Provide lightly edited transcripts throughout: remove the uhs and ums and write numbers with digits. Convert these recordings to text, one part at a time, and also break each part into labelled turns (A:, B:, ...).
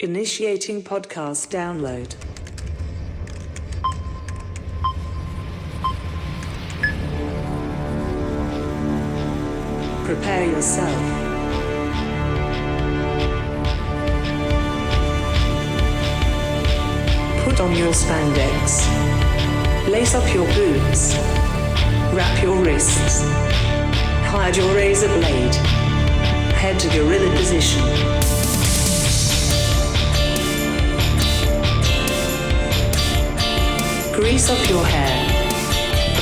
A: Initiating podcast download. Prepare yourself. Put on your spandex. Lace up your boots. Wrap your wrists. Hide your razor blade. Head to gorilla position. Grease up your hair.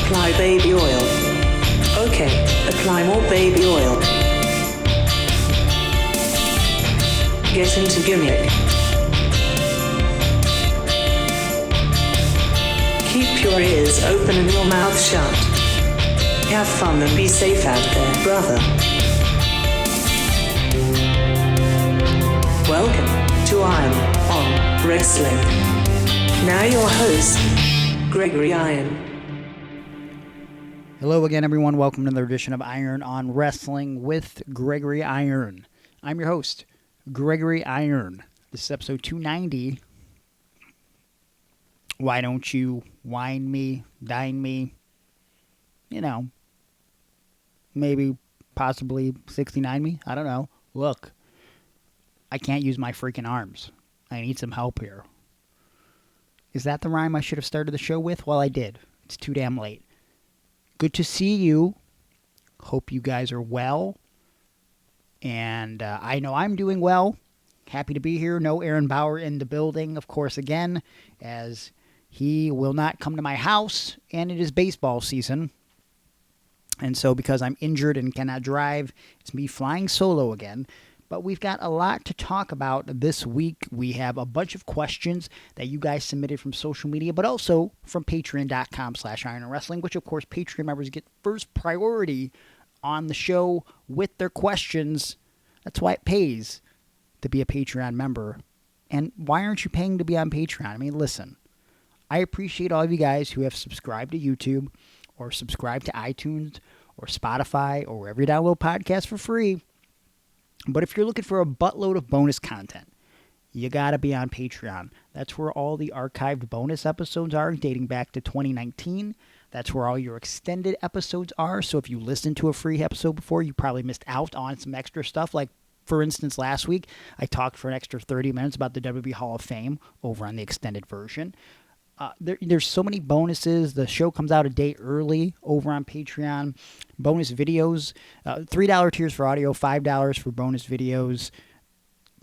A: Apply baby oil. Okay, apply more baby oil. Get into gimmick. Keep your ears open and your mouth shut. Have fun and be safe out there, brother. Welcome to Iron on Wrestling. Now your host, Gregory Iron.
B: Hello again, everyone. Welcome to another edition of Iron on Wrestling with Gregory Iron. I'm your host, Gregory Iron. This is episode 290. Why don't you wine me, dine me? You know, maybe, possibly 69 me? I don't know. Look, I can't use my freaking arms. I need some help here. Is that the rhyme I should have started the show with? Well, I did. It's too damn late. Good to see you. Hope you guys are well. And I know I'm doing well. Happy to be here. No Aaron Bauer in the building, of course, again, as he will not come to my house, and it is baseball season. And so because I'm injured and cannot drive, it's me flying solo again. But we've got a lot to talk about this week. We have a bunch of questions that you guys submitted from social media, but also from patreon.com/ironwrestling, which, of course, Patreon members get first priority on the show with their questions. That's why it pays to be a Patreon member. And why aren't you paying to be on Patreon? I mean, listen, I appreciate all of you guys who have subscribed to YouTube or subscribed to iTunes or Spotify or wherever you download podcasts for free. But if you're looking for a buttload of bonus content, you got to be on Patreon. That's where all the archived bonus episodes are, dating back to 2019. That's where all your extended episodes are. So if you listened to a free episode before, you probably missed out on some extra stuff. Like, for instance, last week, I talked for an extra 30 minutes about the WWE Hall of Fame over on the extended version. There's so many bonuses. The show comes out a day early over on Patreon. Bonus videos, $3 tiers for audio, $5 for bonus videos.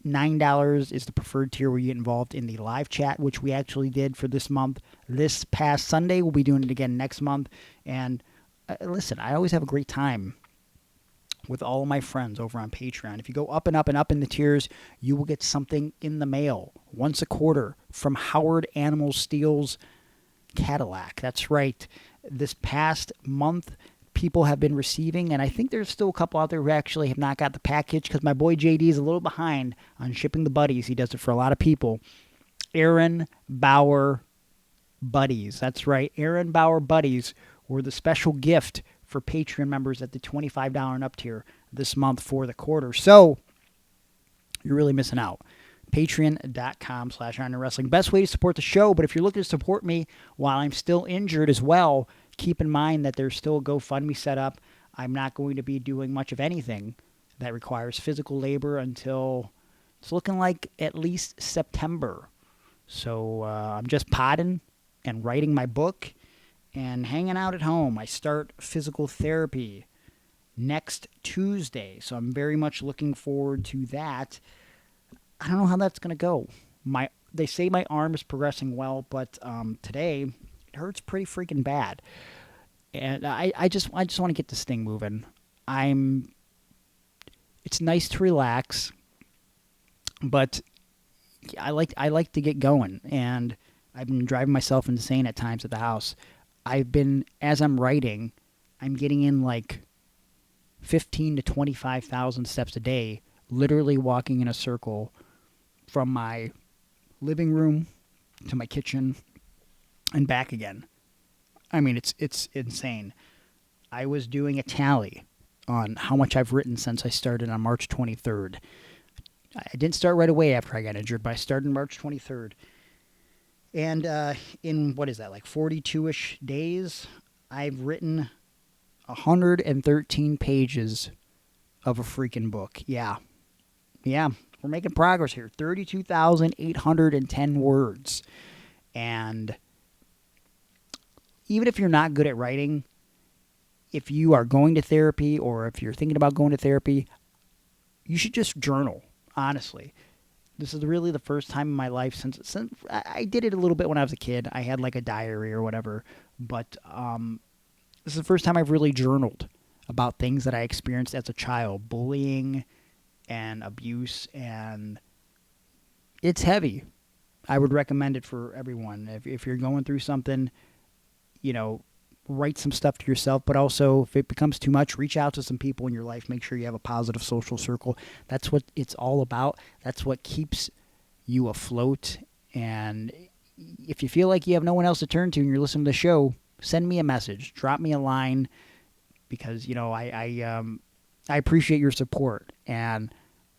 B: $9 is the preferred tier where you get involved in the live chat, which we actually did for this month. This past Sunday, we'll be doing it again next month. And listen, I always have a great time with all of my friends over on Patreon. If you go up and up and up in the tiers, you will get something in the mail once a quarter from Howard Animal Steel's Cadillac. That's right. This past month, people have been receiving, and I think there's still a couple out there who actually have not got the package because my boy JD is a little behind on shipping the buddies. He does it for a lot of people. Aaron Bauer Buddies. That's right. Aaron Bauer Buddies were the special gift for Patreon members at the $25 and up tier this month for the quarter. So you're really missing out. Patreon.com/ironwrestling. Best way to support the show, but if you're looking to support me while I'm still injured as well, keep in mind that there's still a GoFundMe set up. I'm not going to be doing much of anything that requires physical labor until it's looking like at least September. So I'm just podding and writing my book and hanging out at home. I start physical therapy next Tuesday, so I'm very much looking forward to that. I don't know how that's going to go. They say my arm is progressing well, but today it hurts pretty freaking bad. And I just want to get this thing moving. It's nice to relax, but I like to get going, and I've been driving myself insane at times at the house. As I'm writing, I'm getting in like 15 to 25,000 steps a day, literally walking in a circle from my living room to my kitchen and back again. I mean, it's insane. I was doing a tally on how much I've written since I started on March 23rd. I didn't start right away after I got injured, but I started March 23rd. And in, what is that, like 42-ish days, I've written 113 pages of a freaking book. Yeah, we're making progress here. 32,810 words. And even if you're not good at writing, if you are going to therapy or if you're thinking about going to therapy, you should just journal, honestly. This is really the first time in my life since I did it a little bit when I was a kid. I had like a diary or whatever. But this is the first time I've really journaled about things that I experienced as a child. Bullying and abuse, and it's heavy. I would recommend it for everyone. If you're going through something, write some stuff to yourself, but also if it becomes too much, reach out to some people in your life. Make sure you have a positive social circle. That's what it's all about. That's what keeps you afloat. And if you feel like you have no one else to turn to and you're listening to the show, send me a message. Drop me a line, because, I appreciate your support, and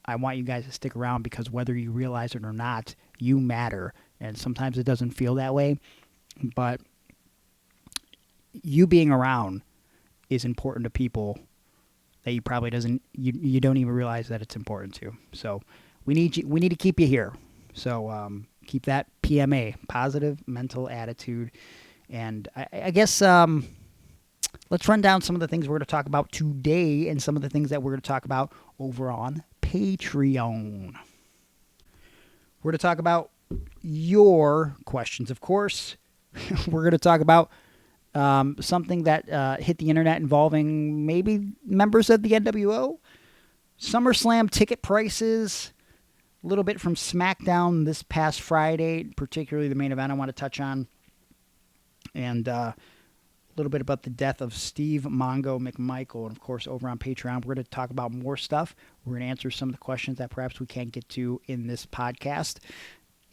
B: I want you guys to stick around, because whether you realize it or not, you matter. And sometimes it doesn't feel that way, but you being around is important to people that you probably you don't even realize that it's important to. So we need to keep you here. So keep that PMA, positive mental attitude. And I guess let's run down some of the things we're going to talk about today and some of the things that we're going to talk about over on Patreon. We're going to talk about your questions, of course. We're going to talk about something that hit the internet involving maybe members of the NWO, SummerSlam ticket prices, a little bit from SmackDown this past Friday, particularly the main event I want to touch on, and a little bit about the death of Steve Mongo McMichael. And, of course, over on Patreon, we're going to talk about more stuff. We're going to answer some of the questions that perhaps we can't get to in this podcast.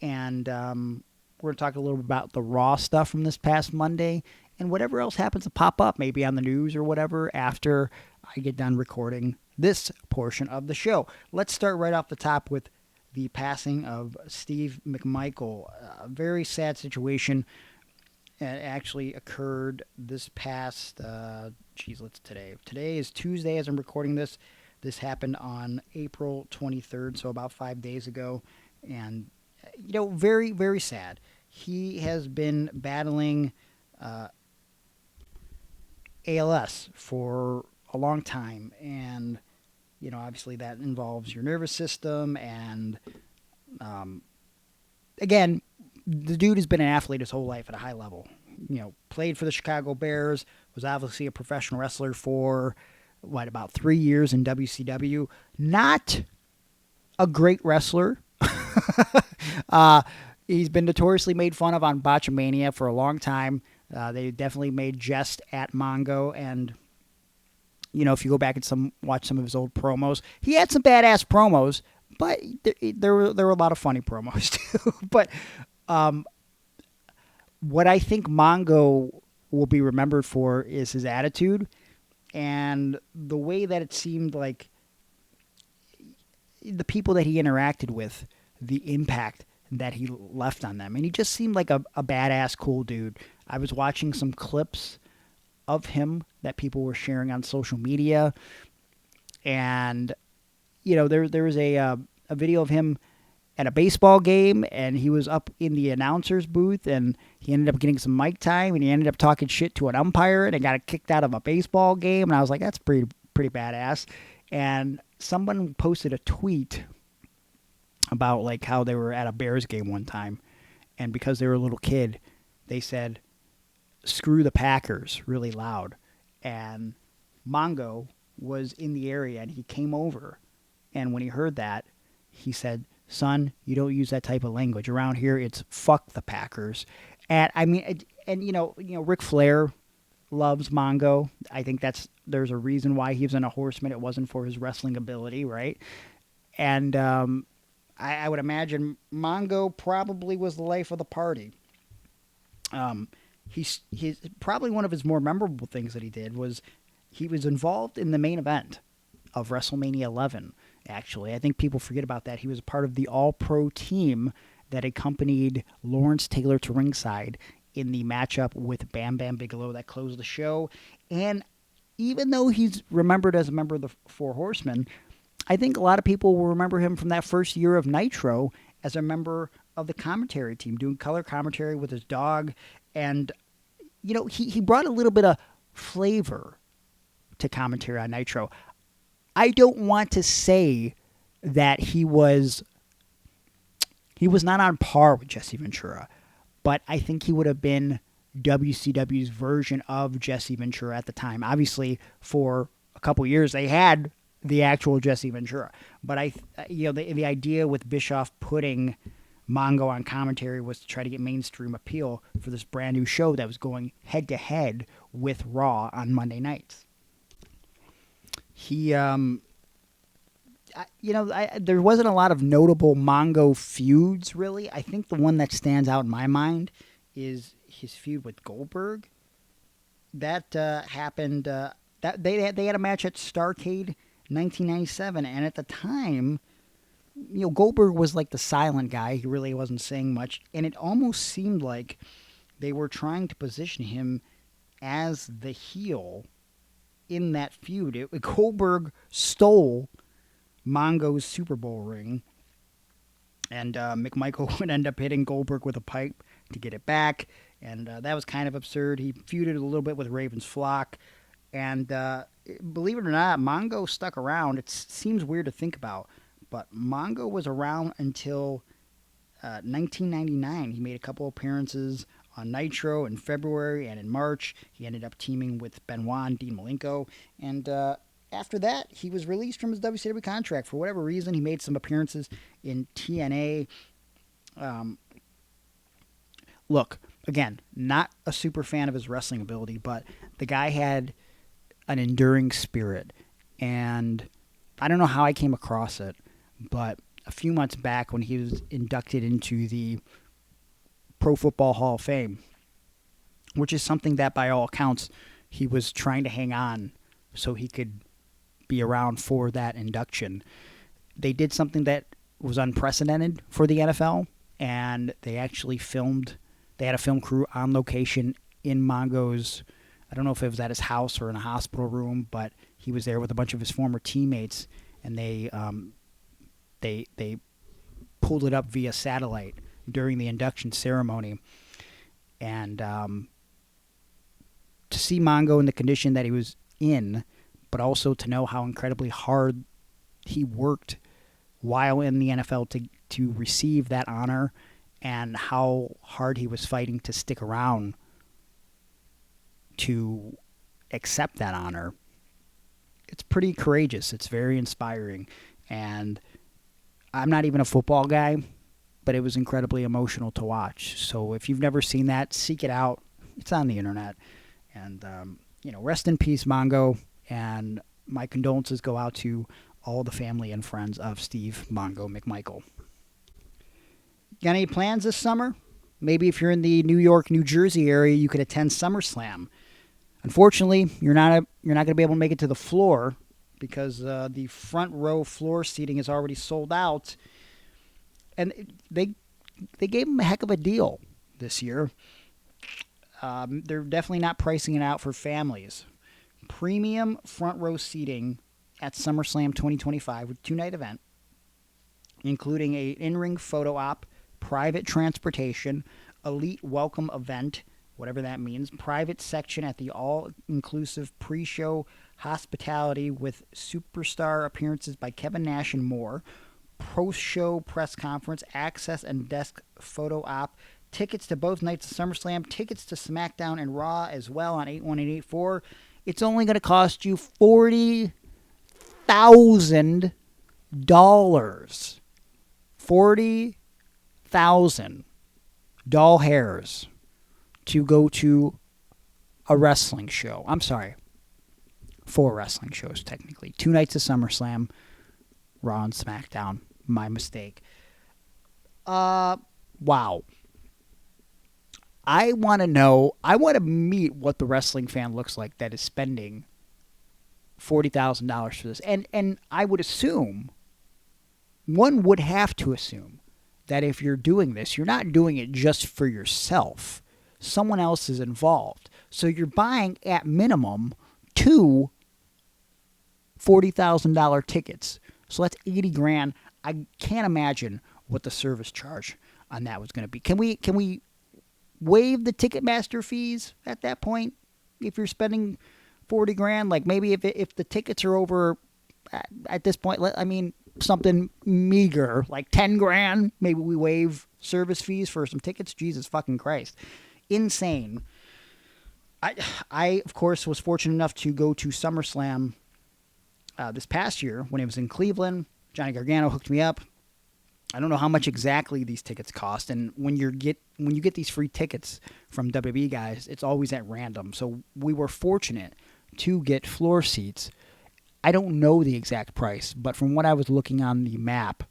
B: And we're going to talk a little bit about the Raw stuff from this past Monday and whatever else happens to pop up, maybe on the news or whatever, after I get done recording this portion of the show. Let's start right off the top with the passing of Steve McMichael. A very sad situation. It actually occurred this past, what's today? Today is Tuesday as I'm recording this. This happened on April 23rd, so about 5 days ago. And, very, very sad. He has been battling ALS for a long time. And, obviously that involves your nervous system. And, again, the dude has been an athlete his whole life at a high level. Played for the Chicago Bears, was obviously a professional wrestler for, about 3 years in WCW. Not a great wrestler. He's been notoriously made fun of on Botchamania for a long time. They definitely made jest at Mongo, and if you go back and watch some of his old promos, he had some badass promos, but there were a lot of funny promos too. But what I think Mongo will be remembered for is his attitude and the way that it seemed like the people that he interacted with, the impact that he left on them. And he just seemed like a badass, cool dude. I was watching some clips of him that people were sharing on social media. And, there was a video of him at a baseball game, and he was up in the announcer's booth, and he ended up getting some mic time, and he ended up talking shit to an umpire, and got kicked out of a baseball game. And I was like, that's pretty badass. And someone posted a tweet about like how they were at a Bears game one time, and because they were a little kid, they said, "Screw the Packers," really loud. And Mongo was in the area, and he came over, and when he heard that, he said, "Son, you don't use that type of language around here. It's fuck the Packers." And I mean, Ric Flair loves Mongo. I think there's a reason why he was in a Horseman. It wasn't for his wrestling ability, right? And I would imagine Mongo probably was the life of the party. He's probably one of his more memorable things that he did was he was involved in the main event of WrestleMania 11. actually. I think people forget about that. He was part of the All-Pro team that accompanied Lawrence Taylor to ringside in the matchup with Bam Bam Bigelow that closed the show. And even though he's remembered as a member of the Four Horsemen, I think a lot of people will remember him from that first year of Nitro as a member of the commentary team, doing color commentary with his dog. And, you know, he brought a little bit of flavor to commentary on Nitro. I don't want to say that he was not on par with Jesse Ventura, but I think he would have been WCW's version of Jesse Ventura at the time. Obviously, for a couple years, they had the actual Jesse Ventura. But the idea with Bischoff putting Mongo on commentary was to try to get mainstream appeal for this brand new show that was going head to head with Raw on Monday nights. There wasn't a lot of notable Mongo feuds, really. I think the one that stands out in my mind is his feud with Goldberg. That happened. That they had a match at Starrcade 1997, and at the time, Goldberg was like the silent guy. He really wasn't saying much, and it almost seemed like they were trying to position him as the heel in that feud. Goldberg stole Mongo's Super Bowl ring, and McMichael would end up hitting Goldberg with a pipe to get it back, and that was kind of absurd. He feuded a little bit with Raven's Flock, and believe it or not, Mongo stuck around. It seems weird to think about, but Mongo was around until 1999. He made a couple appearances on Nitro in February and in March. He ended up teaming with Benoit and Dean Malenko, and after that, he was released from his WCW contract. For whatever reason, he made some appearances in TNA. Look, again, not a super fan of his wrestling ability, but the guy had an enduring spirit. And I don't know how I came across it, but a few months back when he was inducted into the Pro Football Hall of Fame, which is something that by all accounts he was trying to hang on so he could be around for that induction. They did something that was unprecedented for the NFL, and they actually they had a film crew on location in Mongo's, I don't know if it was at his house or in a hospital room, but he was there with a bunch of his former teammates, and they pulled it up via satellite during the induction ceremony. And to see Mongo in the condition that he was in, but also to know how incredibly hard he worked while in the NFL to receive that honor, and how hard he was fighting to stick around to accept that honor. It's pretty courageous. It's very inspiring. And I'm not even a football guy, but it was incredibly emotional to watch. So if you've never seen that, seek it out. It's on the internet. And, rest in peace, Mongo. And my condolences go out to all the family and friends of Steve Mongo McMichael. Got any plans this summer? Maybe if you're in the New York, New Jersey area, you could attend SummerSlam. Unfortunately, you're not going to be able to make it to the floor because the front row floor seating is already sold out. And they gave him a heck of a deal this year. They're definitely not pricing it out for families. Premium front row seating at SummerSlam 2025 with a 2-night event, including a in-ring photo op, private transportation, elite welcome event, whatever that means, private section at the all-inclusive pre-show hospitality with superstar appearances by Kevin Nash and more, post-show press conference, access and desk photo op, tickets to both nights of SummerSlam, tickets to SmackDown and Raw as well on 81884. It's only going to cost you $40,000. $40,000 doll hairs to go to a wrestling show. I'm sorry. 4 wrestling shows, technically. 2 nights of SummerSlam, Raw and SmackDown. My mistake. Wow. I want to meet what the wrestling fan looks like that is spending $40,000 for this. And I would assume one would have to assume that if you're doing this, you're not doing it just for yourself. Someone else is involved. So you're buying, at minimum, 2 $40,000 tickets. So that's $80,000. I can't imagine what the service charge on that was going to be. Can we waive the Ticketmaster fees at that point if you're spending $40,000? Like maybe if the tickets are over at this point, I mean something meager like $10,000, maybe we waive service fees for some tickets. Jesus fucking Christ, insane. I of course was fortunate enough to go to SummerSlam this past year when it was in Cleveland. Johnny Gargano hooked me up. I don't know how much exactly these tickets cost, and when you get these free tickets from WWE guys, it's always at random. So we were fortunate to get floor seats. I don't know the exact price, but from what I was looking on the map,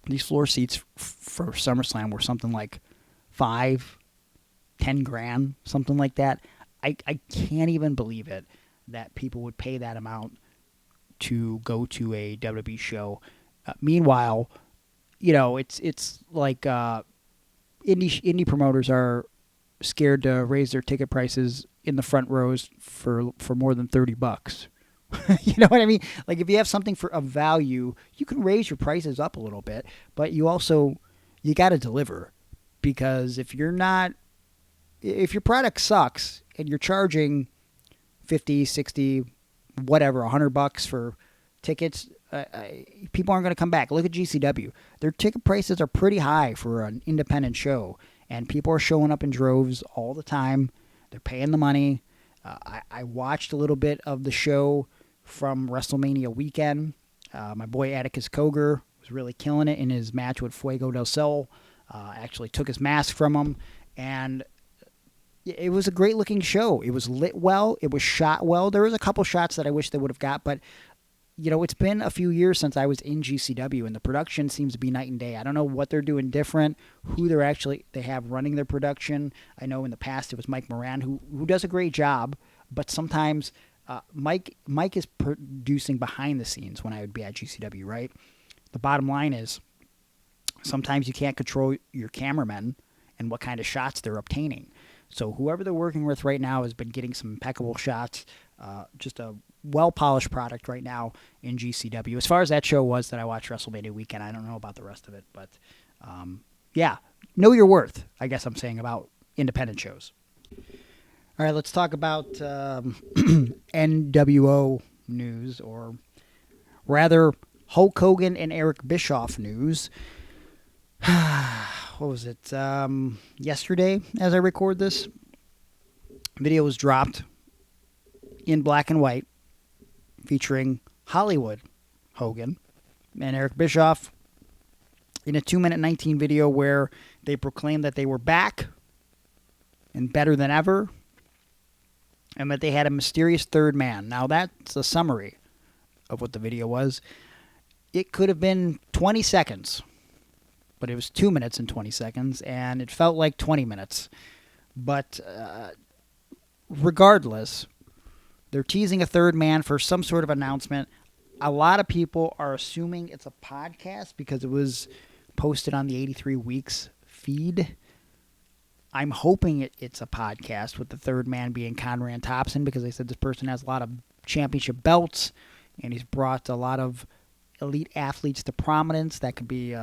B: these floor seats for SummerSlam were something like $5,000-10,000, something like that. I can't even believe it that people would pay that amount to go to a WWE show. Meanwhile, you know, it's like indie promoters are scared to raise their ticket prices in the front rows for more than $30. You know what I mean? Like if you have something of value, you can raise your prices up a little bit, but you got to deliver, because if your product sucks and you're charging 50, 60, whatever, $100 for tickets, people aren't going to come back. Look at GCW. Their ticket prices are pretty high for an independent show, and people are showing up in droves all the time. They're paying the money. I watched a little bit of the show from WrestleMania weekend. My boy Atticus Cogar was really killing it in his match with Fuego del Sol. Actually took his mask from him, and it was a great-looking show. It was lit well. It was shot well. There was a couple shots that I wish they would have got, but you know, it's been a few years since I was in GCW, and the production seems to be night and day. I don't know what they're doing different, who they have running their production. I know in the past it was Mike Moran, who does a great job, but sometimes Mike is producing behind the scenes when I would be at GCW, right? The bottom line is sometimes you can't control your cameramen and what kind of shots they're obtaining. So whoever they're working with right now has been getting some impeccable shots, just a well-polished product right now in GCW. As far as that show was that I watched WrestleMania weekend, I don't know about the rest of it, but yeah, know your worth, I guess I'm saying, about independent shows. All right, let's talk about NWO news, or rather Hulk Hogan and Eric Bischoff news. What was it? Yesterday, as I record this, video was dropped in black and white featuring Hollywood Hogan and Eric Bischoff in a 2-minute 19 video where they proclaimed that they were back and better than ever, and that they had a mysterious third man. Now, that's a summary of what the video was. It could have been 20 seconds, but it was 2 minutes and 20 seconds, and it felt like 20 minutes. But regardless, they're teasing a third man for some sort of announcement. A lot of people are assuming it's a podcast because it was posted on the 83 Weeks feed. I'm hoping it's a podcast, with the third man being Conrad Thompson, because they said this person has a lot of championship belts, and he's brought a lot of elite athletes to prominence. That could be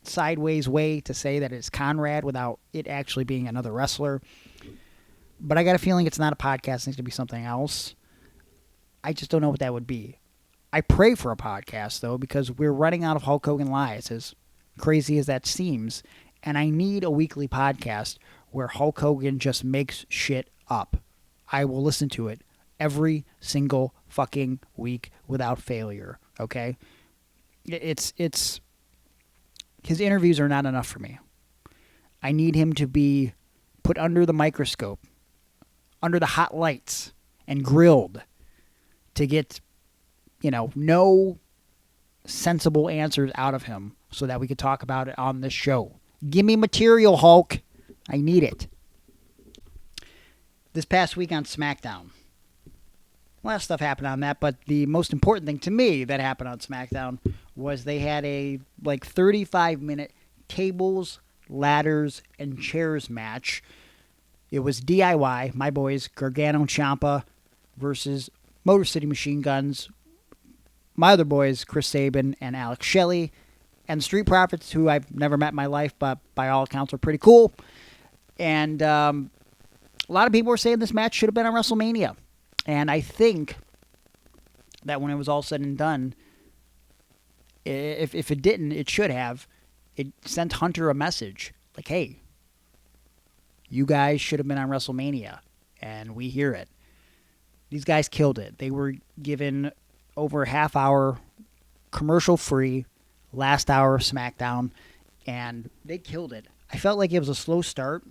B: sideways way to say that it's Conrad without it actually being another wrestler. But I got a feeling it's not a podcast. It needs to be something else. I just don't know what that would be. I pray for a podcast, though, because we're running out of Hulk Hogan lies, as crazy as that seems. And I need a weekly podcast where Hulk Hogan just makes shit up. I will listen to it every single fucking week without failure, okay? It's his interviews are not enough for me. I need him to be put under the microscope, under the hot lights, and grilled to get, no sensible answers out of him so that we could talk about it on this show. Give me material, Hulk. I need it. This past week on SmackDown, A lot of stuff happened on that, but the most important thing to me that happened on SmackDown was they had a 35-minute tables, ladders, and chairs match. It was DIY, my boys, Gargano and Ciampa versus Motor City Machine Guns, my other boys, Chris Sabin and Alex Shelley, and the Street Profits, who I've never met in my life, but by all accounts are pretty cool. And a lot of people were saying this match should have been on WrestleMania. And I think that when it was all said and done, if it didn't, it should have. It sent Hunter a message like, hey, you guys should have been on WrestleMania, and we hear it. These guys killed it. They were given over a half hour commercial-free last hour of SmackDown, and they killed it. I felt like it was a slow start,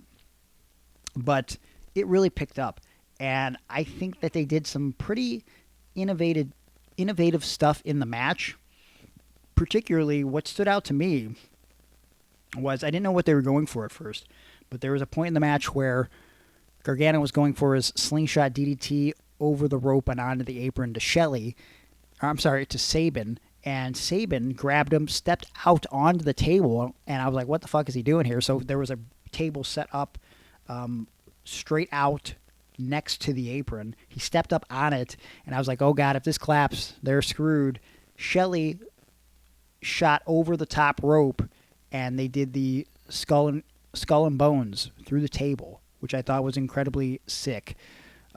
B: but it really picked up. And I think that they did some pretty innovative stuff in the match. Particularly, what stood out to me was I didn't know what they were going for at first, but there was a point in the match where Gargano was going for his slingshot DDT over the rope and onto the apron to to Sabin, and Sabin grabbed him, stepped out onto the table, and I was like, what the fuck is he doing here? So there was a table set up straight out next to the apron. He stepped up on it, and I was like, oh God, if this claps, they're screwed. Shelley shot over the top rope, and they did the skull and bones through the table, which I thought was incredibly sick.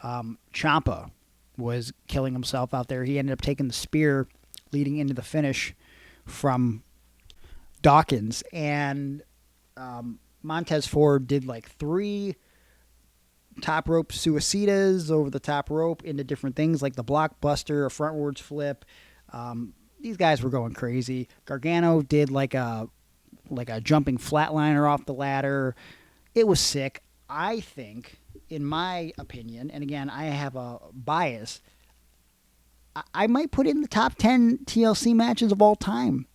B: Ciampa was killing himself out there. He ended up taking the spear leading into the finish from Dawkins, and Montez Ford did 3 top rope suicidas over the top rope into different things like the blockbuster, a frontwards flip. These guys were going crazy. Gargano did like a jumping flatliner off the ladder. It was sick. I think, in my opinion, and again, I have a bias, I might put it in the top 10 TLC matches of all time.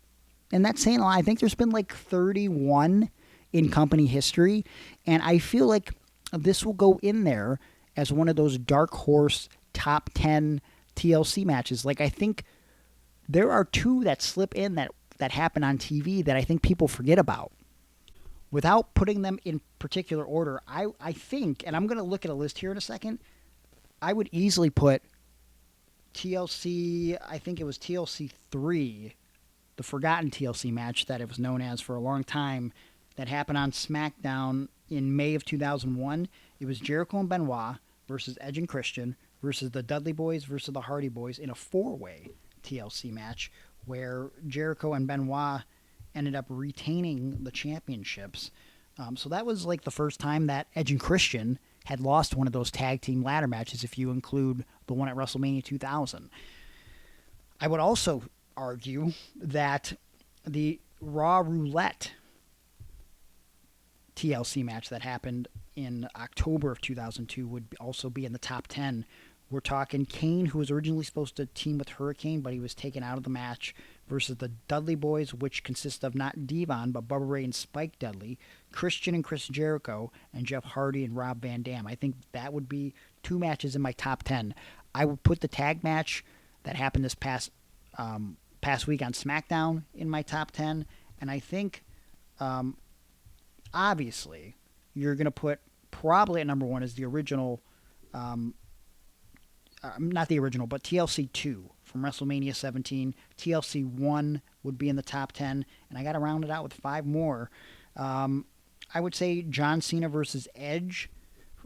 B: And that's saying a lot. I think there's been 31 in company history, and I feel like this will go in there as one of those dark horse top 10 TLC matches. I think there are 2 that slip in that happen on TV that I think people forget about. Without putting them in particular order, I think, and I'm going to look at a list here in a second, I would easily put TLC, I think it was TLC 3, the forgotten TLC match that it was known as for a long time, that happened on SmackDown in May of 2001. It was Jericho and Benoit versus Edge and Christian versus the Dudley Boyz versus the Hardy Boyz in a 4-way TLC match where Jericho and Benoit ended up retaining the championships. So that was the first time that Edge and Christian had lost one of those tag team ladder matches, if you include the one at WrestleMania 2000. I would also argue that the Raw Roulette TLC match that happened in October of 2002 would also be in the top 10. We're talking Kane, who was originally supposed to team with Hurricane, but he was taken out of the match, versus the Dudley Boyz, which consist of not Devon, but Bubba Ray and Spike Dudley, Christian and Chris Jericho, and Jeff Hardy and Rob Van Dam. I think that would be 2 matches in my top 10. I would put the tag match that happened this past week on SmackDown in my top 10, and I think, obviously, you're going to put probably at number 1 is the original, not the original, but TLC 2 from WrestleMania 17. TLC 1 would be in the top 10, and I got to round it out with 5 more. I would say John Cena versus Edge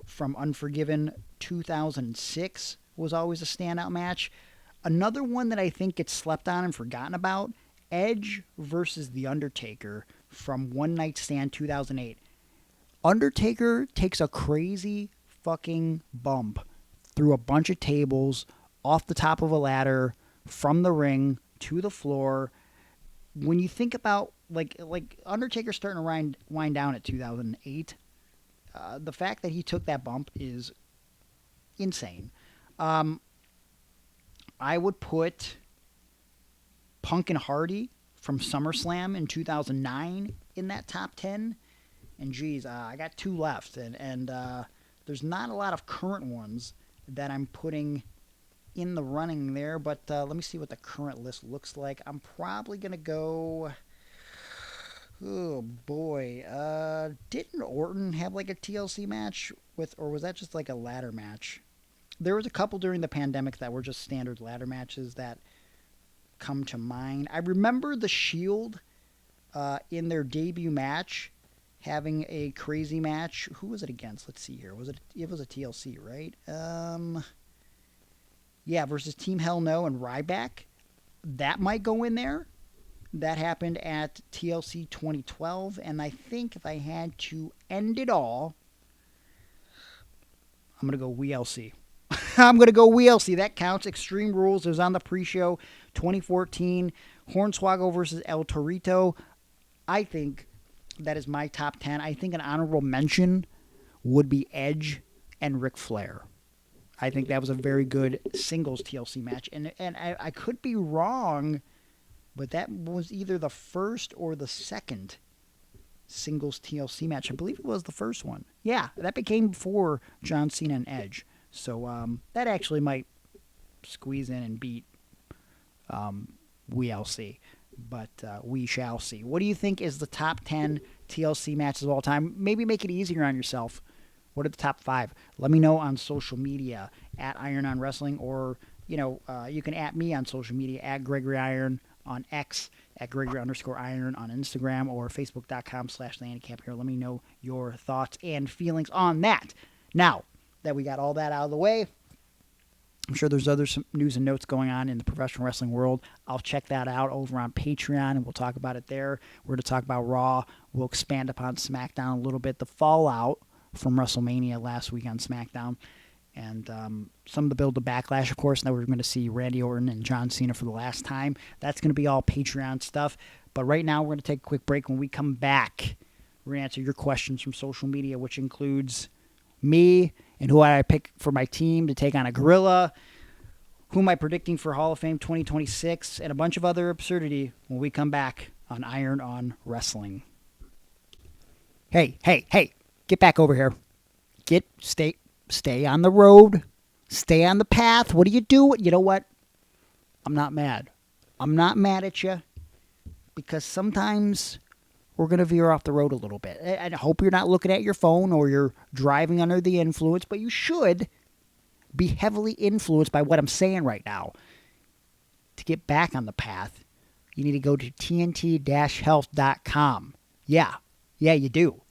B: from Unforgiven 2006 was always a standout match. Another one that I think gets slept on and forgotten about, Edge versus The Undertaker from One Night Stand 2008. Undertaker takes a crazy fucking bump through a bunch of tables, off the top of a ladder, from the ring to the floor. When you think about, like Undertaker starting to wind down at 2008, the fact that he took that bump is insane. I would put Punk and Hardy from SummerSlam in 2009 in that top 10. And geez, I got 2 left, and there's not a lot of current ones that I'm putting in the running there, but let me see what the current list looks like. I'm probably going to go... Oh, boy. Didn't Orton have like a TLC match or was that just like a ladder match? There was a couple during the pandemic that were just standard ladder matches that come to mind. I remember the Shield in their debut match having a crazy match. Who was it against? Let's see here. It was a TLC, right? Yeah, versus Team Hell No and Ryback. That might go in there. That happened at TLC 2012, and I think if I had to end it all, I'm going to go WLC. I'm going to go WLC. That counts. Extreme Rules. It was on the pre-show 2014. Hornswoggle versus El Torito. I think that is my top 10. I think an honorable mention would be Edge and Ric Flair. I think that was a very good singles TLC match. And I could be wrong, but that was either the first or the second singles TLC match. I believe it was the first one. Yeah, that became before John Cena and Edge. So that actually might squeeze in and beat WLC. But we shall see. What do you think is the top 10 TLC matches of all time? Maybe make it easier on yourself. What are the top 5? Let me know on social media at Iron on Wrestling, or you can at me on social media at Gregory Iron on X, at Gregory_Iron on Instagram, or Facebook.com/TheHandicap Hero. Let me know your thoughts and feelings on that. Now that we got all that out of the way, I'm sure there's some news and notes going on in the professional wrestling world. I'll check that out over on Patreon, and we'll talk about it there. We're going to talk about Raw. We'll expand upon SmackDown a little bit. The fallout from WrestleMania last week on SmackDown, and some of the build to Backlash, of course. Now we're going to see Randy Orton and John Cena for the last time. That's going to be all Patreon stuff. But right now, we're going to take a quick break. When we come back, we're going to answer your questions from social media, which includes me and who I pick for my team to take on a gorilla, who am I predicting for Hall of Fame 2026, and a bunch of other absurdity when we come back on Iron on Wrestling. Hey, get back over here. Stay on the road. Stay on the path. What are you doing? You know what? I'm not mad. I'm not mad at you, because sometimes we're going to veer off the road a little bit. I hope you're not looking at your phone or you're driving under the influence, but you should be heavily influenced by what I'm saying right now. To get back on the path, you need to go to tnt-health.com. Yeah, you do.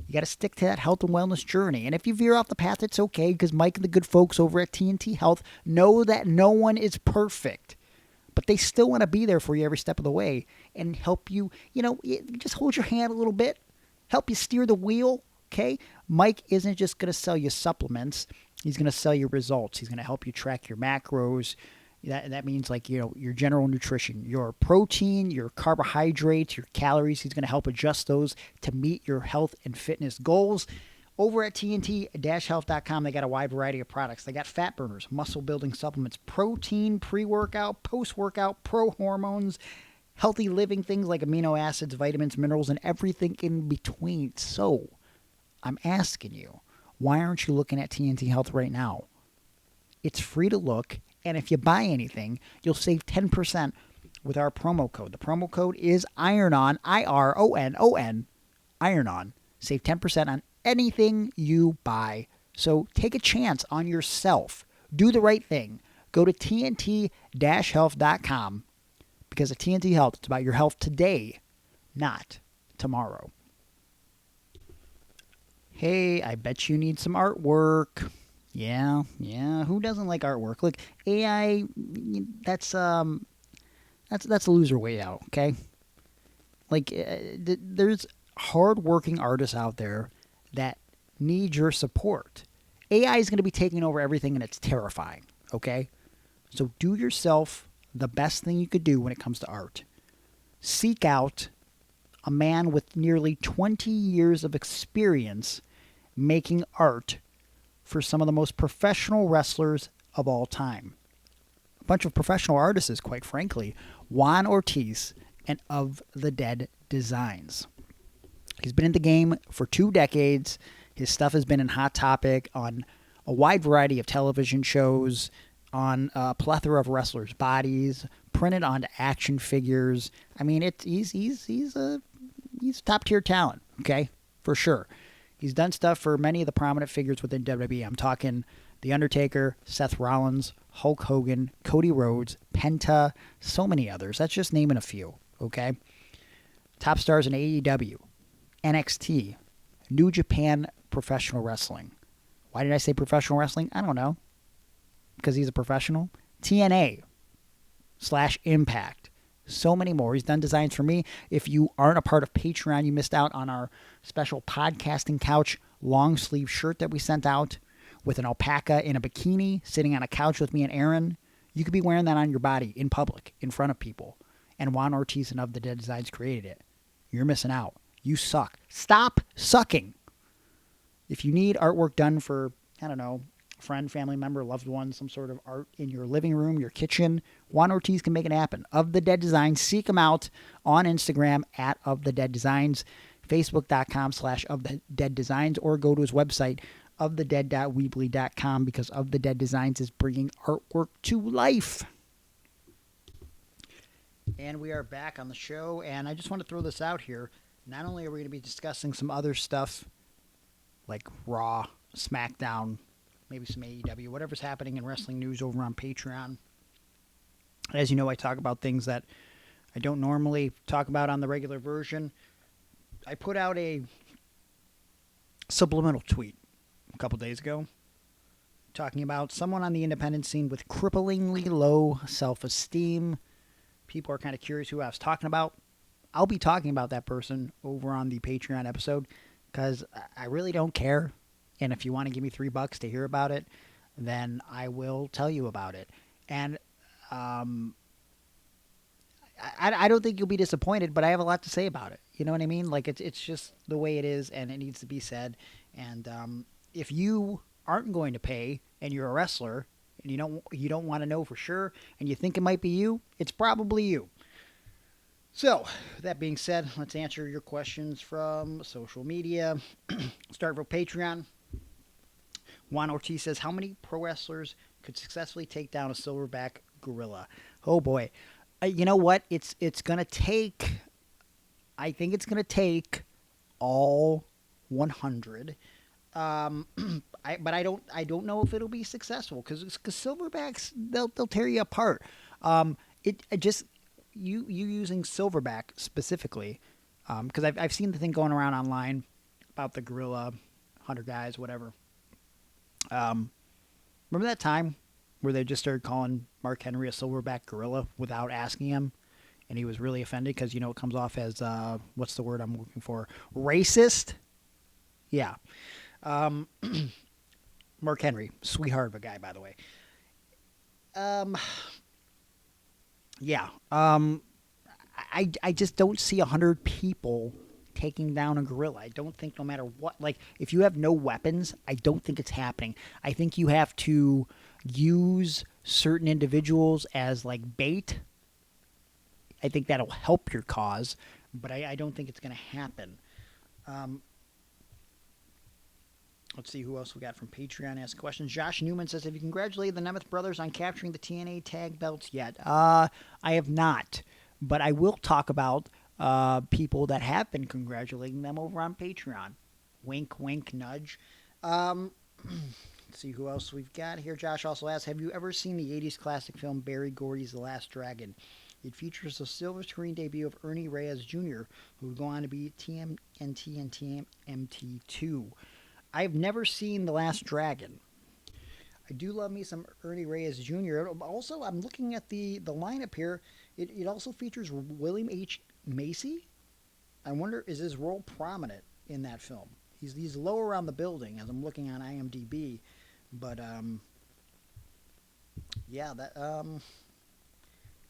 B: You got to stick to that health and wellness journey. And if you veer off the path, it's okay, because Mike and the good folks over at TNT Health know that no one is perfect. But they still want to be there for you every step of the way and help you, just hold your hand a little bit, help you steer the wheel, okay? Mike isn't just going to sell you supplements. He's going to sell you results. He's going to help you track your macros. That means your general nutrition, your protein, your carbohydrates, your calories. He's going to help adjust those to meet your health and fitness goals. Over at TNT-health.com, they got a wide variety of products. They got fat burners, muscle-building supplements, protein, pre-workout, post-workout, pro-hormones, healthy living things like amino acids, vitamins, minerals, and everything in between. So, I'm asking you, why aren't you looking at TNT Health right now? It's free to look, and if you buy anything, you'll save 10% with our promo code. The promo code is IRONON, IRONON, IRONON. Save 10% on anything you buy. So take a chance on yourself. Do the right thing. Go to TNT-health.com, because at TNT Health, it's about your health today, not tomorrow. Hey, I bet you need some artwork. Yeah. Who doesn't like artwork? Look, AI, that's a loser way out, okay? There's hardworking artists out there that need your support. AI is going to be taking over everything, and it's terrifying, okay? So do yourself the best thing you could do when it comes to art. Seek out a man with nearly 20 years of experience making art for some of the most professional wrestlers of all time. A bunch of professional artists, quite frankly. Juan Ortiz and Of the Dead Designs. He's been in the game for 2 decades. His stuff has been in Hot Topic, on a wide variety of television shows, on a plethora of wrestlers' bodies, printed onto action figures. I mean, he's top tier talent, okay, for sure. He's done stuff for many of the prominent figures within WWE. I'm talking The Undertaker, Seth Rollins, Hulk Hogan, Cody Rhodes, Penta, so many others. That's just naming a few, okay? Top stars in AEW, NXT, New Japan Professional Wrestling. Why did I say professional wrestling? I don't know. Because he's a professional. TNA/Impact. So many more. He's done designs for me. If you aren't a part of Patreon, you missed out on our special podcasting couch long sleeve shirt that we sent out with an alpaca in a bikini sitting on a couch with me and Aaron. You could be wearing that on your body in public, in front of people. And Juan Ortiz and Of the Dead Designs created it. You're missing out. You suck. Stop sucking. If you need artwork done for, I don't know, friend, family member, loved one, some sort of art in your living room, your kitchen, Juan Ortiz can make it happen. Of the Dead Designs. Seek him out on Instagram at Of the Dead Designs, Facebook.com/Of the Dead Designs, or go to his website, ofthedead.weebly.com, because Of the Dead Designs is bringing artwork to life. And we are back on the show, and I just want to throw this out here. Not only are we going to be discussing some other stuff like Raw, SmackDown, maybe some AEW, whatever's happening in wrestling news over on Patreon. As you know, I talk about things that I don't normally talk about on the regular version. I put out a subliminal tweet a couple days ago talking about someone on the independent scene with cripplingly low self-esteem. People are kind of curious who I was talking about. I'll be talking about that person over on the Patreon episode because I really don't care. And if you want to give me $3 to hear about it, then I will tell you about it. And I don't think you'll be disappointed, but I have a lot to say about it. You know what I mean? Like it's just the way it is, and it needs to be said. And if you aren't going to pay, and you're a wrestler, and you don't want to know for sure, and you think it might be you, it's probably you. So, that being said, let's answer your questions from social media. Start with Patreon. Juan Ortiz says, how many pro wrestlers could successfully take down a silverback gorilla? Oh boy. You know what? It's going to take, I think it's going to take all 100. But I don't know if it'll be successful because silverbacks, they'll tear you apart. You using silverback specifically, because I've seen the thing going around online about the gorilla, 100 guys, whatever. Remember that time where they just started calling Mark Henry a silverback gorilla without asking him, and he was really offended because, it comes off as, what's the word I'm looking for? Racist? Yeah. Mark Henry, sweetheart of a guy, by the way. Yeah. I just don't see 100 people taking down a gorilla. I don't think, no matter what, like, if you have no weapons, I don't think it's happening. I think you have to use certain individuals as, like, bait. I think that'll help your cause, but I don't think it's going to happen. Let's see who else we got from Patreon. Ask questions. Josh Newman says, have you congratulated the Nemeth brothers on capturing the TNA tag belts yet? I have not, but I will talk about people that have been congratulating them over on Patreon. Wink, wink, nudge. Let's see who else we've got here. Josh also asks, have you ever seen the 80s classic film Barry Gordy's The Last Dragon? It features the silver screen debut of Ernie Reyes Jr., who would go on to be TMNT and TMNT2. I've never seen The Last Dragon. I do love me some Ernie Reyes Jr. Also, I'm looking at the lineup here. It also features William H. Macy. I wonder, is his role prominent in that film? He's low around the building as I'm looking on IMDb. But, yeah, that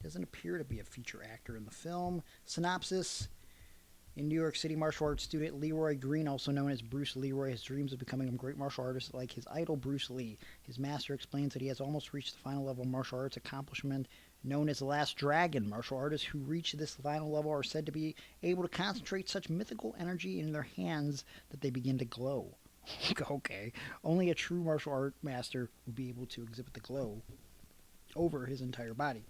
B: doesn't appear to be a feature actor in the film. Synopsis. In New York City, martial arts student Leroy Green, also known as Bruce Leroy, has dreams of becoming a great martial artist like his idol Bruce Lee. His master explains that he has almost reached the final level of martial arts accomplishment known as the Last Dragon. Martial artists who reach this final level are said to be able to concentrate such mythical energy in their hands that they begin to glow. Okay. Only a true martial art master will be able to exhibit the glow over his entire body.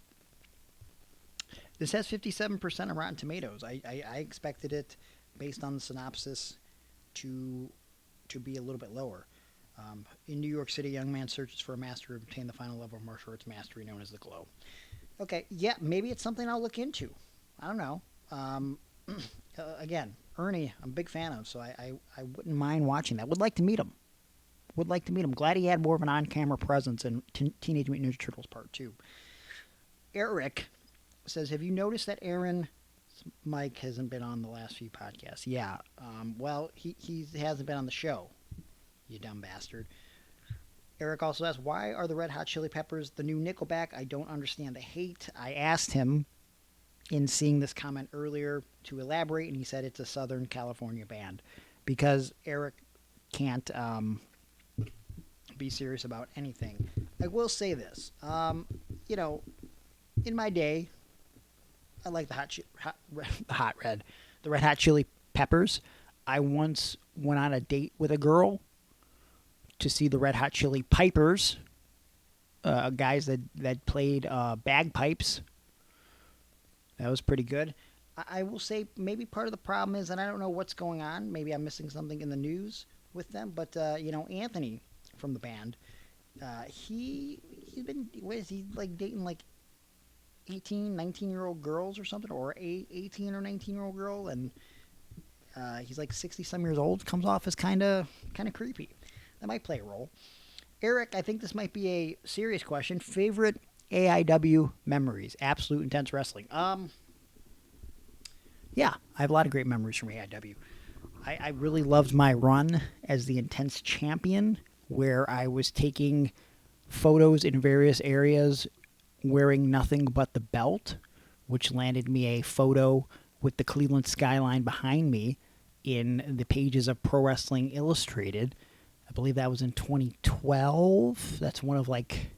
B: This has 57% on Rotten Tomatoes. I expected it, based on the synopsis, to be a little bit lower. In New York City, a young man searches for a master to obtain the final level of martial arts mastery known as the Glow. Okay, yeah, maybe it's something I'll look into. I don't know. Again, Ernie, I'm a big fan of, so I wouldn't mind watching that. Would like to meet him. Glad he had more of an on-camera presence in Teenage Mutant Ninja Turtles Part 2. Eric says, have you noticed that Aaron's mic hasn't been on the last few podcasts? Yeah. Well, he hasn't been on the show, you dumb bastard. Eric also asks, why are the Red Hot Chili Peppers the new Nickelback? I don't understand the hate. I asked him in seeing this comment earlier to elaborate, and he said it's a Southern California band, because Eric can't be serious about anything. I will say this. In my day, I like the Red Hot Chili Peppers. I once went on a date with a girl to see the Red Hot Chili Pipers, guys that played bagpipes. That was pretty good. I will say maybe part of the problem is, and I don't know what's going on, maybe I'm missing something in the news with them, but Anthony from the band, he's been, what is he, like, dating like 18, 19-year-old girls or something, or 18 or 19-year-old girl, and he's like 60-some years old. Comes off as kind of creepy. That might play a role. Eric, I think this might be a serious question. Favorite AIW memories? Absolute Intense Wrestling. Yeah, I have a lot of great memories from AIW. I really loved my run as the Intense Champion, where I was taking photos in various areas wearing nothing but the belt, which landed me a photo with the Cleveland skyline behind me in the pages of Pro Wrestling Illustrated. I believe that was in 2012. That's one of like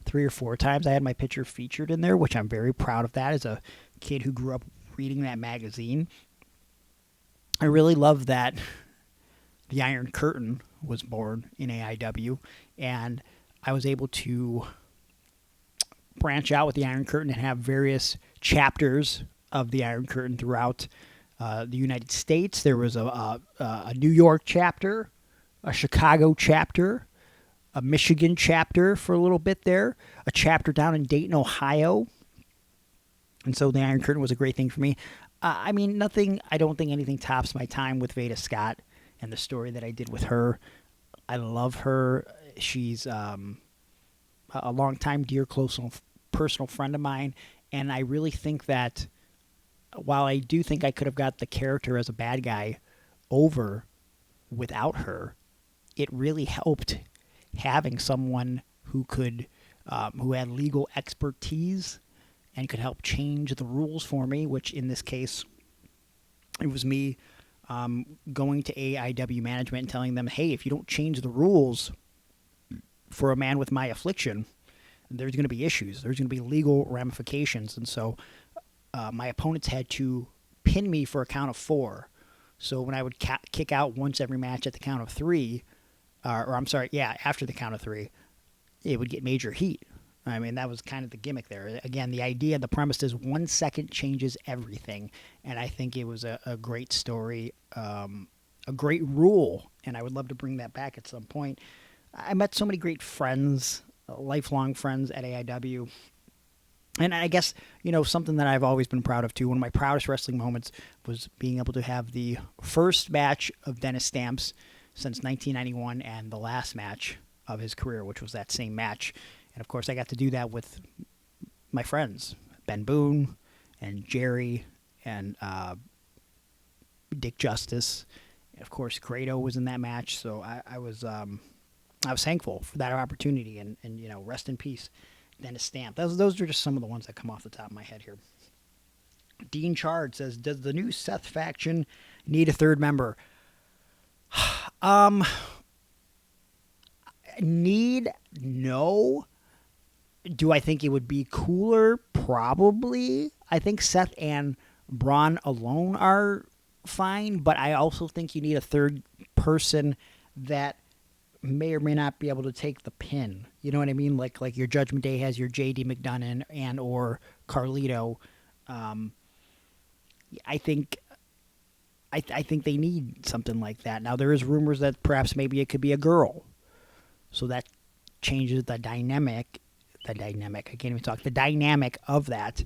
B: 3 or 4 times I had my picture featured in there, which I'm very proud of that as a kid who grew up reading that magazine. I really love that the Iron Curtain was born in AIW, and I was able to branch out with the Iron Curtain and have various chapters of the Iron Curtain throughout the United States. There was a New York chapter, a Chicago chapter, a Michigan chapter for a little bit there, a chapter down in Dayton, Ohio. And so the Iron Curtain was a great thing for me. I don't think anything tops my time with Veda Scott and the story that I did with her. I love her. She's a longtime, dear, close, personal friend of mine. And I really think that while I do think I could have got the character as a bad guy over without her, it really helped having someone who had legal expertise and could help change the rules for me, which in this case, it was me going to AIW management and telling them, hey, if you don't change the rules for a man with my affliction, there's going to be issues. There's going to be legal ramifications. And so my opponents had to pin me for a count of 4. So when I would kick out once every match at the count of 3, after the count of 3, it would get major heat. I mean, that was kind of the gimmick there. Again, the idea, the premise is 1 second changes everything. And I think it was a great story, a great rule, and I would love to bring that back at some point. I met so many great friends, lifelong friends at AIW. And I guess, something that I've always been proud of, too. One of my proudest wrestling moments was being able to have the first match of Dennis Stamps since 1991 and the last match of his career, which was that same match. And, of course, I got to do that with my friends, Ben Boone and Jerry and Dick Justice. And, of course, Grado was in that match. So I was thankful for that opportunity. And rest in peace, Dennis Stamp. Those are just some of the ones that come off the top of my head here. Dean Chard says, does the new Seth faction need a third member? No. Do I think it would be cooler? Probably. I think Seth and Braun alone are fine, but I also think you need a third person that may or may not be able to take the pin. You know what I mean? Like your Judgment Day has your J.D. McDonough and or Carlito. I think they need something like that. Now, there is rumors that perhaps maybe it could be a girl. So that changes the dynamic. I can't even talk. The dynamic of that.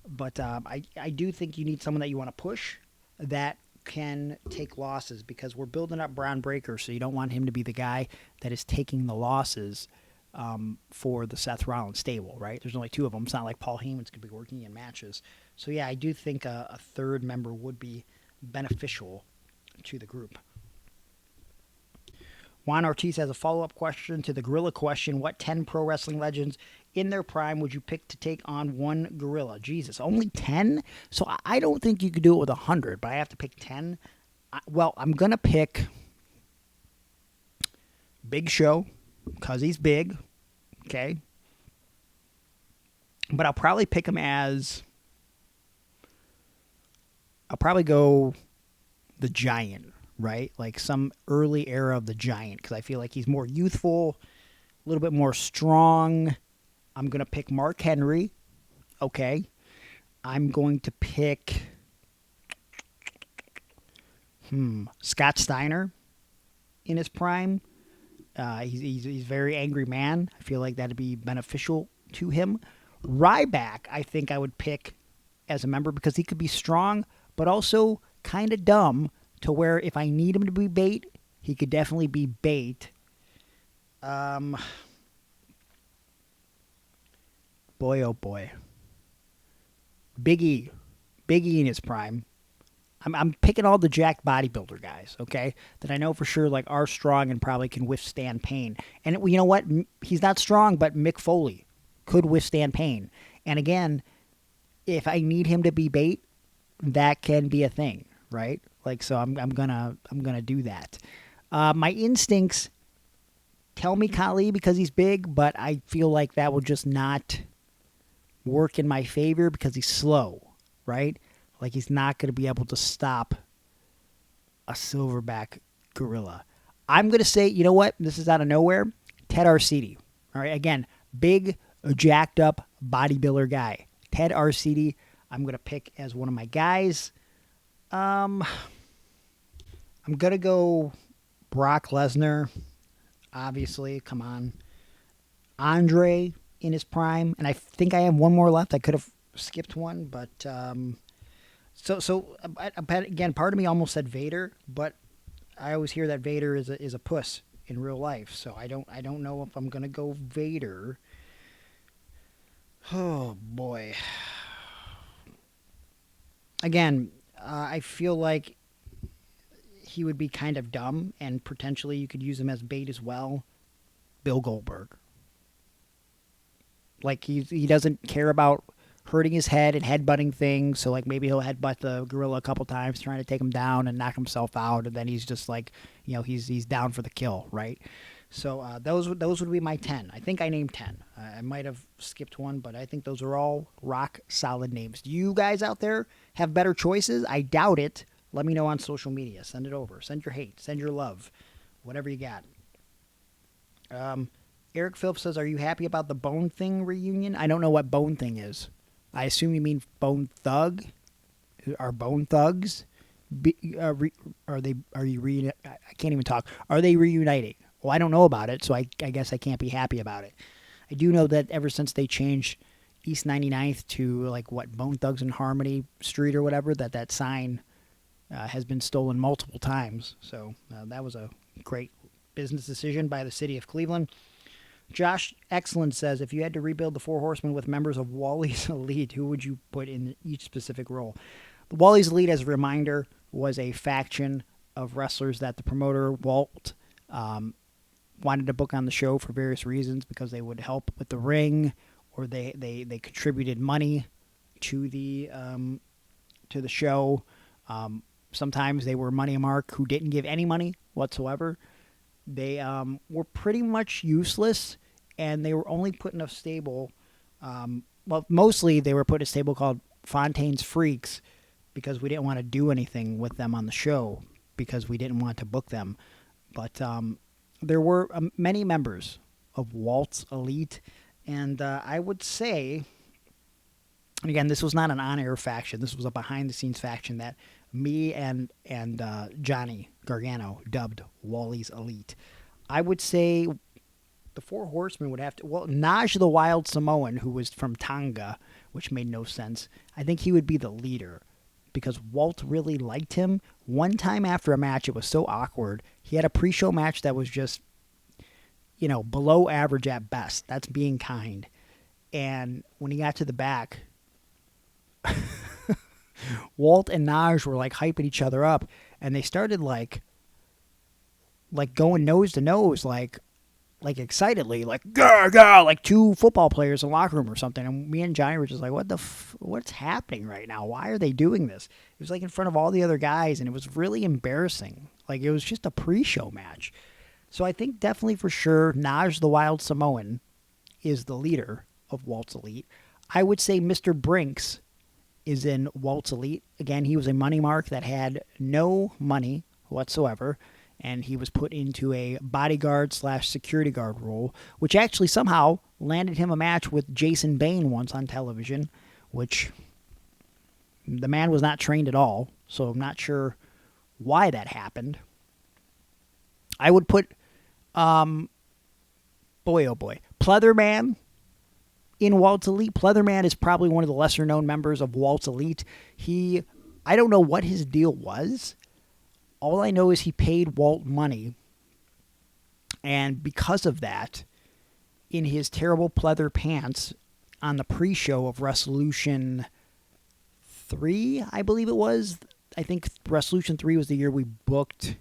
B: But I do think you need someone that you want to push that can take losses, because we're building up Braun Breaker, so you don't want him to be the guy that is taking the losses for the Seth Rollins stable, right? There's only 2 of them. It's not like Paul Heyman's going to be working in matches. So, yeah, I do think a third member would be beneficial to the group. Juan Ortiz has a follow-up question to the gorilla question. What 10 pro wrestling legends in their prime would you pick to take on one gorilla? Jesus, only 10? So I don't think you could do it with 100, but I have to pick 10. Well, I'm going to pick Big Show, because he's big, okay? But I'll probably pick him as... I'll probably go the Giant, right? Like some early era of the Giant, because I feel like he's more youthful, a little bit more strong. I'm going to pick Mark Henry, okay? I'm going to pick Scott Steiner in his prime. He's a very angry man. I feel like that'd be beneficial to him. Ryback, I think I would pick as a member, because he could be strong, but also kind of dumb, to where if I need him to be bait, he could definitely be bait. Boy, oh boy. Big E in his prime. I'm picking all the jacked bodybuilder guys, okay, that I know for sure like are strong and probably can withstand pain. And you know what? He's not strong, but Mick Foley could withstand pain. And again, if I need him to be bait, that can be a thing, right? Like, so I'm gonna do that. My instincts tell me Khali because he's big, but I feel like that will just not work in my favor because he's slow, right? Like, he's not going to be able to stop a silverback gorilla. I'm going to say, you know what? This is out of nowhere. Ted Arcidi. All right, again, big, jacked up bodybuilder guy. Ted Arcidi, I'm going to pick as one of my guys. I'm going to go Brock Lesnar. Obviously, come on. Andre in his prime. And I think I have one more left. I could have skipped one, but so again, part of me almost said Vader, but I always hear that Vader is a puss in real life. So I don't know if I'm going to go Vader. Oh boy. Again, I feel like he would be kind of dumb, and potentially you could use him as bait as well. Bill Goldberg. Like, he doesn't care about hurting his head and headbutting things, so like maybe he'll headbutt the gorilla a couple times trying to take him down and knock himself out, and then he's just like, you know, he's down for the kill, right? So those would be my 10. I think I named 10. I might have skipped one, but I think those are all rock solid names. Do you guys out there have better choices? I doubt it. Let me know on social media. Send it over. Send your hate. Send your love. Whatever you got. Eric Phillips says, are you happy about the Bone Thing reunion? I don't know what Bone Thing is. I assume you mean Bone Thug. Are Bone Thugs? I can't even talk. Are they reuniting? Well, I don't know about it, so I guess I can't be happy about it. I do know that ever since they changed East 99th to, like, Bone Thugs and Harmony Street or whatever, that sign has been stolen multiple times. So that was a great business decision by the city of Cleveland. Josh Excellent says, if you had to rebuild the Four Horsemen with members of Wally's Elite, who would you put in each specific role? The Wally's Elite, as a reminder, was a faction of wrestlers that the promoter, Walt, wanted to book on the show for various reasons, because they would help with the ring, or they contributed money to the show. Sometimes they were Money Mark, who didn't give any money whatsoever. They were pretty much useless, and they were only put in a stable. Mostly they were put in a stable called Fontaine's Freaks, because we didn't want to do anything with them on the show, because we didn't want to book them. But there were many members of Walt's Elite, and I would say, and again, this was not an on-air faction. This was a behind-the-scenes faction that me and Johnny Gargano dubbed Wally's Elite. I would say the Four Horsemen would have to... Well, Naj the Wild Samoan, who was from Tonga, which made no sense, I think he would be the leader because Walt really liked him. One time after a match, it was so awkward. He had a pre-show match that was just, below average at best. That's being kind. And when he got to the back... Walt and Naj were like hyping each other up, and they started like going nose to nose, like excitedly, like gah, gah, like two football players in the locker room or something. And me and Johnny were just like, what's happening right now? Why are they doing this? It was like in front of all the other guys, and it was really embarrassing. Like it was just a pre-show match. So I think definitely for sure Naj the Wild Samoan is the leader of Walt's Elite. I would say Mr. Brinks is in Walt's Elite. Again, he was a money mark that had no money whatsoever, and he was put into a bodyguard/security guard role, which actually somehow landed him a match with Jason Bane once on television, which the man was not trained at all, so I'm not sure why that happened. I would put, boy oh boy, Pleatherman in Walt's Elite. Pleatherman is probably one of the lesser-known members of Walt's Elite. I don't know what his deal was. All I know is he paid Walt money. And because of that, in his terrible pleather pants on the pre-show of Resolution 3, I believe it was. I think Resolution 3 was the year we booked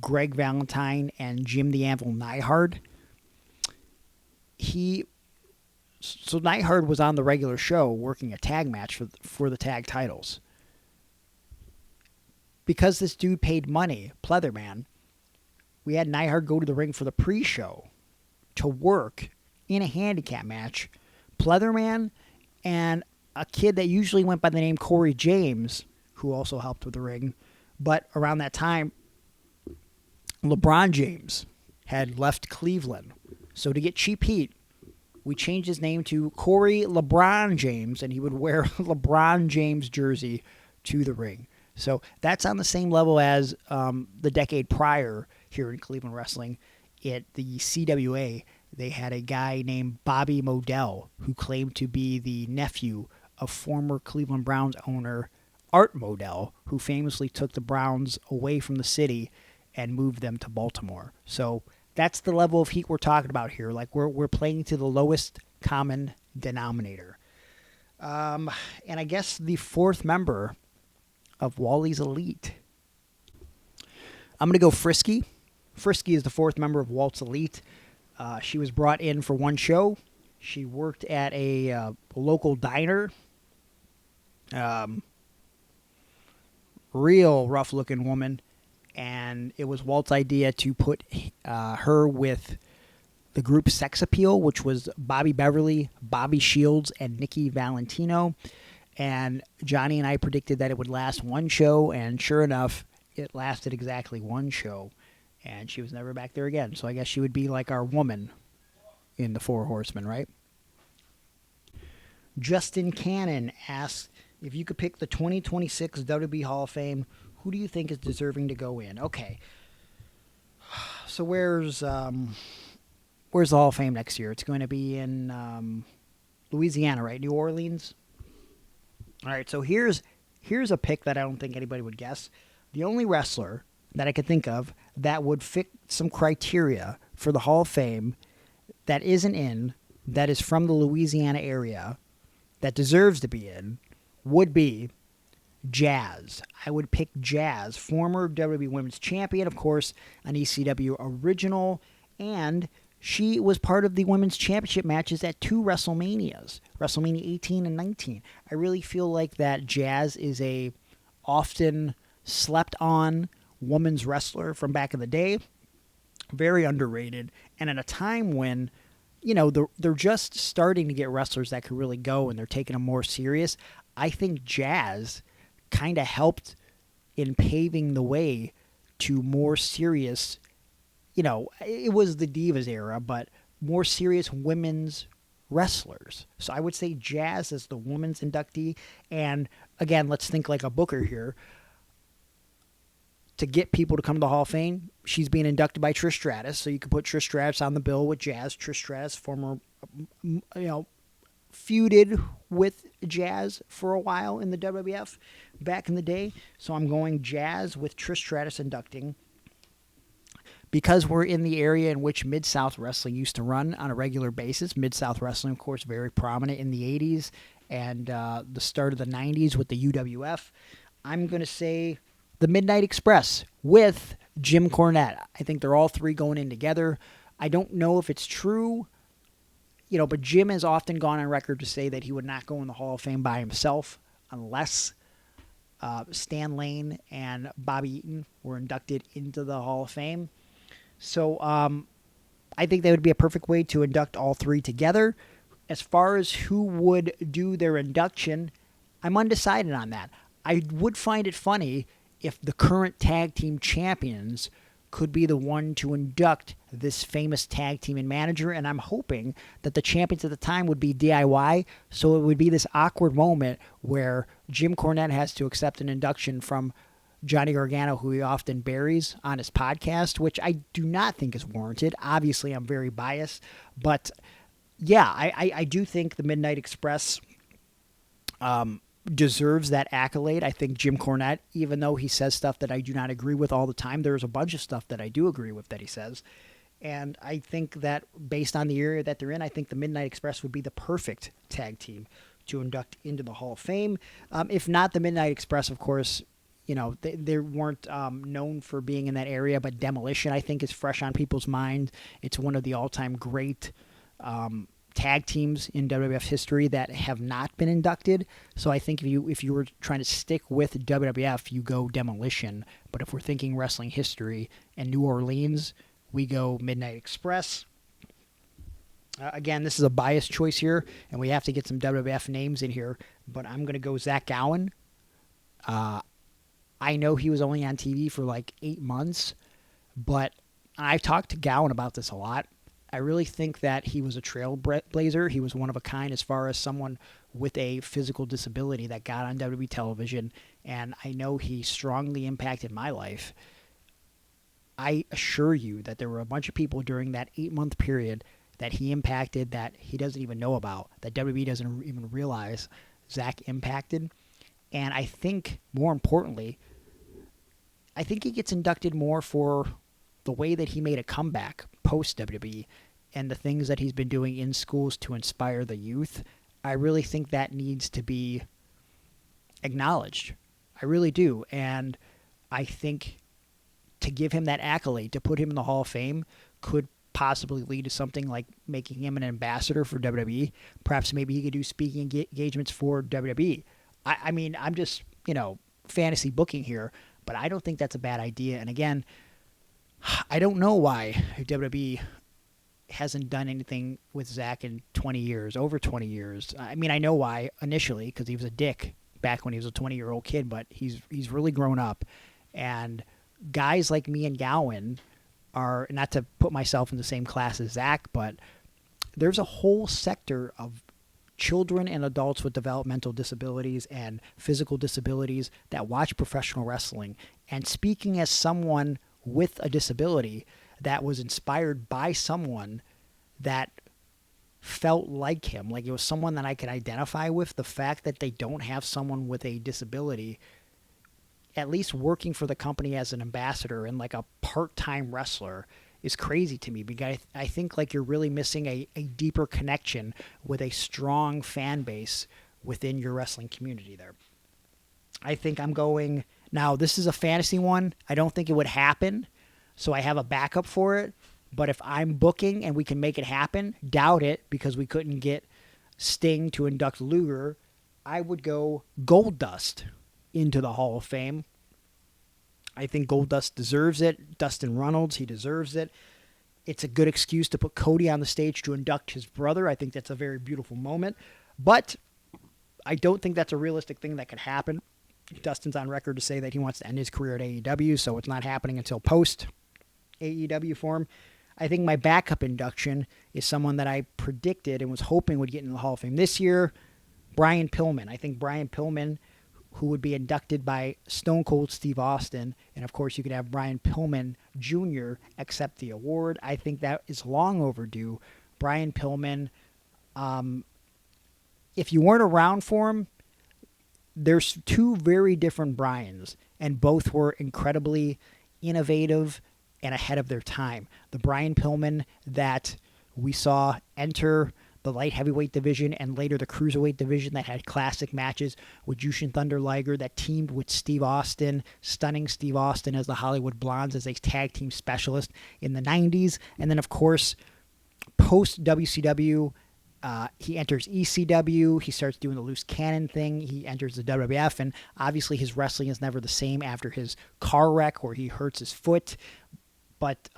B: Greg Valentine and Jim the Anvil Neihard. So Neihard was on the regular show working a tag match for the tag titles. Because this dude paid money, Pleatherman, we had Neihard go to the ring for the pre-show to work in a handicap match. Pleatherman and a kid that usually went by the name Corey James, who also helped with the ring. But around that time, LeBron James had left Cleveland. So to get cheap heat, we changed his name to Corey LeBron James, and he would wear a LeBron James jersey to the ring. So that's on the same level as the decade prior here in Cleveland Wrestling. At the CWA, they had a guy named Bobby Modell who claimed to be the nephew of former Cleveland Browns owner Art Modell, who famously took the Browns away from the city and moved them to Baltimore. So that's the level of heat we're talking about here. Like we're playing to the lowest common denominator. And I guess the fourth member of Wally's Elite, I'm going to go Frisky. Frisky is the fourth member of Walt's Elite. She was brought in for one show. She worked at a local diner. Real rough-looking woman. And it was Walt's idea to put her with the group Sex Appeal, which was Bobby Beverly, Bobby Shields, and Nikki Valentino. And Johnny and I predicted that it would last one show, and sure enough, it lasted exactly one show. And she was never back there again. So I guess she would be like our woman in the Four Horsemen, right? Justin Cannon asks, if you could pick the 2026 WWE Hall of Fame, who do you think is deserving to go in? Okay. So where's the Hall of Fame next year? It's going to be in Louisiana, right? New Orleans? All right, so here's a pick that I don't think anybody would guess. The only wrestler that I could think of that would fit some criteria for the Hall of Fame that isn't in, that is from the Louisiana area, that deserves to be in, would be Jazz. I would pick Jazz, former WWE Women's Champion, of course, an ECW original, and she was part of the Women's Championship matches at two WrestleManias, WrestleMania 18 and 19. I really feel like that Jazz is a often slept-on women's wrestler from back in the day, very underrated, and at a time when, you know, they're just starting to get wrestlers that could really go and they're taking them more serious. I think Jazz kind of helped in paving the way to more serious, it was the Divas era, but more serious women's wrestlers. So I would say Jazz is the women's inductee. And again, let's think like a booker here. To get people to come to the Hall of Fame, she's being inducted by Trish Stratus. So you could put Trish Stratus on the bill with Jazz. Trish Stratus, former, feuded with Jazz for a while in the WWF back in the day. So I'm going Jazz with Trish Stratus inducting. Because we're in the area in which Mid-South Wrestling used to run on a regular basis, Mid-South Wrestling, of course, very prominent in the 80s and the start of the 90s with the UWF, I'm going to say the Midnight Express with Jim Cornette. I think they're all three going in together. I don't know if it's true, but Jim has often gone on record to say that he would not go in the Hall of Fame by himself unless Stan Lane and Bobby Eaton were inducted into the Hall of Fame. So I think that would be a perfect way to induct all three together. As far as who would do their induction, I'm undecided on that. I would find it funny if the current tag team champions could be the one to induct this famous tag team and manager, and I'm hoping that the champions at the time would be DIY, so it would be this awkward moment where Jim Cornette has to accept an induction from Johnny Gargano, who he often buries on his podcast, which I do not think is warranted. Obviously, I'm very biased, but yeah, I do think the Midnight Express deserves that accolade. I think Jim Cornette, even though he says stuff that I do not agree with all the time, there's a bunch of stuff that I do agree with that he says. And I think that based on the area that they're in, I think the Midnight Express would be the perfect tag team to induct into the Hall of Fame. If not the Midnight Express, of course, they weren't known for being in that area, but Demolition, I think, is fresh on people's mind. It's one of the all-time great tag teams in WWF history that have not been inducted. So I think if you were trying to stick with WWF, you go Demolition. But if we're thinking wrestling history and New Orleans, we go Midnight Express. Again, this is a biased choice here, and we have to get some WWF names in here, but I'm going to go Zach Gowen. I know he was only on TV for like 8 months, but I've talked to Gowen about this a lot. I really think that he was a trailblazer. He was one of a kind as far as someone with a physical disability that got on WWE television, and I know he strongly impacted my life. I assure you that there were a bunch of people during that 8-month period that he impacted that he doesn't even know about, that WWE doesn't even realize Zach impacted. And I think, more importantly, I think he gets inducted more for the way that he made a comeback post-WWE and the things that he's been doing in schools to inspire the youth. I really think that needs to be acknowledged. I really do. And I think to give him that accolade, to put him in the Hall of Fame, could possibly lead to something like making him an ambassador for WWE. Perhaps maybe he could do speaking engagements for WWE. I mean, I'm just, fantasy booking here, but I don't think that's a bad idea. And again, I don't know why WWE hasn't done anything with Zach in 20 years, over 20 years. I mean, I know why initially, because he was a dick back when he was a 20-year-old kid, but he's really grown up. And guys like me and Gowen are, not to put myself in the same class as Zach, but there's a whole sector of children and adults with developmental disabilities and physical disabilities that watch professional wrestling. And speaking as someone with a disability that was inspired by someone that felt like him, like it was someone that I could identify with, the fact that they don't have someone with a disability at least working for the company as an ambassador and like a part-time wrestler is crazy to me, because I think like you're really missing a deeper connection with a strong fan base within your wrestling community there. I think I'm going, now this is a fantasy one. I don't think it would happen, so I have a backup for it. But if I'm booking and we can make it happen, doubt it because we couldn't get Sting to induct Luger, I would go Goldust into the Hall of Fame. I think Goldust deserves it. Dustin Runnels, he deserves it. It's a good excuse to put Cody on the stage to induct his brother. I think that's a very beautiful moment. But I don't think that's a realistic thing that could happen.
C: Dustin's on record to say that he wants to end his career at AEW, so it's not happening until post AEW for him. I think my backup induction is someone that I predicted and was hoping would get in the Hall of Fame this year, Brian Pillman. I think Brian Pillman, who would be inducted by Stone Cold Steve Austin, and of course you could have Brian Pillman Jr. accept the award. I think that is long overdue. Brian Pillman, if you weren't around for him, there's two very different Brians, and both were incredibly innovative and ahead of their time. The Brian Pillman that we saw enter the light heavyweight division and later the cruiserweight division that had classic matches with Jushin Thunder Liger, that teamed with Steve Austin, stunning Steve Austin as the Hollywood Blondes as a tag team specialist in the 90s. And then, of course, post WCW, he enters ECW. He starts doing the loose cannon thing. He enters the WWF, and obviously his wrestling is never the same after his car wreck where he hurts his foot. But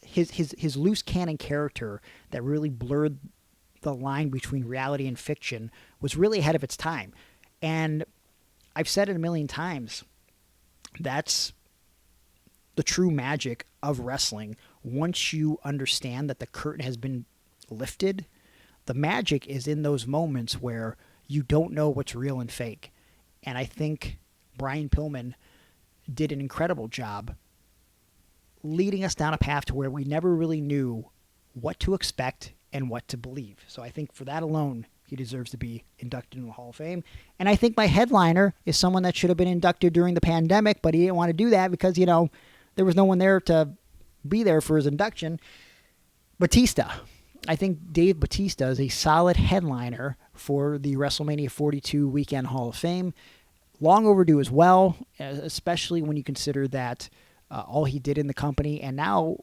C: his loose cannon character that really blurred the line between reality and fiction was really ahead of its time. And I've said it a million times, that's the true magic of wrestling. Once you understand that the curtain has been lifted, the magic is in those moments where you don't know what's real and fake. And I think Brian Pillman did an incredible job leading us down a path to where we never really knew what to expect and what to believe. So I think for that alone, he deserves to be inducted in the Hall of Fame. And I think my headliner is someone that should have been inducted during the pandemic, but he didn't want to do that because, there was no one there to be there for his induction. Batista. I think Dave Batista is a solid headliner for the WrestleMania 42 Weekend Hall of Fame. Long overdue as well, especially when you consider that all he did in the company, and now,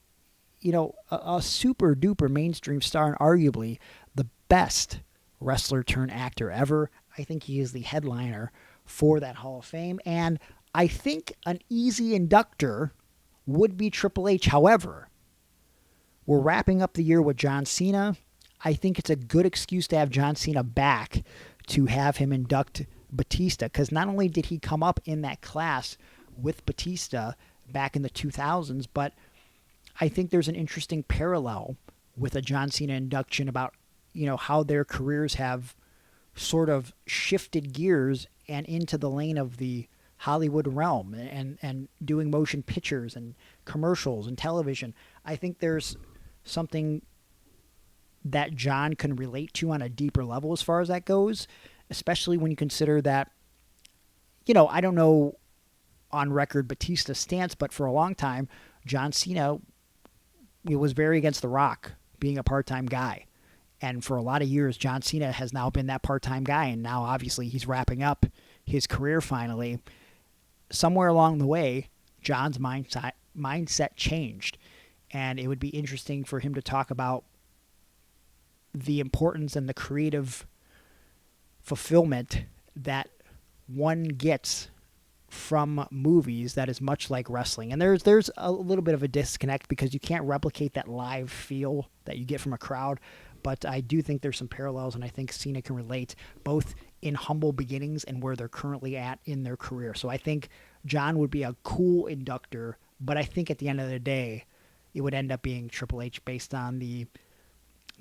C: a super duper mainstream star and arguably the best wrestler turned actor ever. I think he is the headliner for that Hall of Fame, and I think an easy inductor would be Triple H. However, we're wrapping up the year with John Cena. I think it's a good excuse to have John Cena back to have him induct Batista, because not only did he come up in that class with Batista back in the 2000s, but I think there's an interesting parallel with a John Cena induction about, how their careers have sort of shifted gears and into the lane of the Hollywood realm and doing motion pictures and commercials and television. I think there's something that John can relate to on a deeper level as far as that goes, especially when you consider that, I don't know on record Batista's stance, but for a long time, John Cena was very against The Rock being a part-time guy. And for a lot of years, John Cena has now been that part-time guy, and now obviously he's wrapping up his career finally. Somewhere along the way, John's mindset changed, and it would be interesting for him to talk about the importance and the creative fulfillment that one gets from movies that is much like wrestling. And there's a little bit of a disconnect because you can't replicate that live feel that you get from a crowd, but I do think there's some parallels, and I think Cena can relate both in humble beginnings and where they're currently at in their career. So I think John would be a cool inductor, but I think at the end of the day, it would end up being Triple H based on the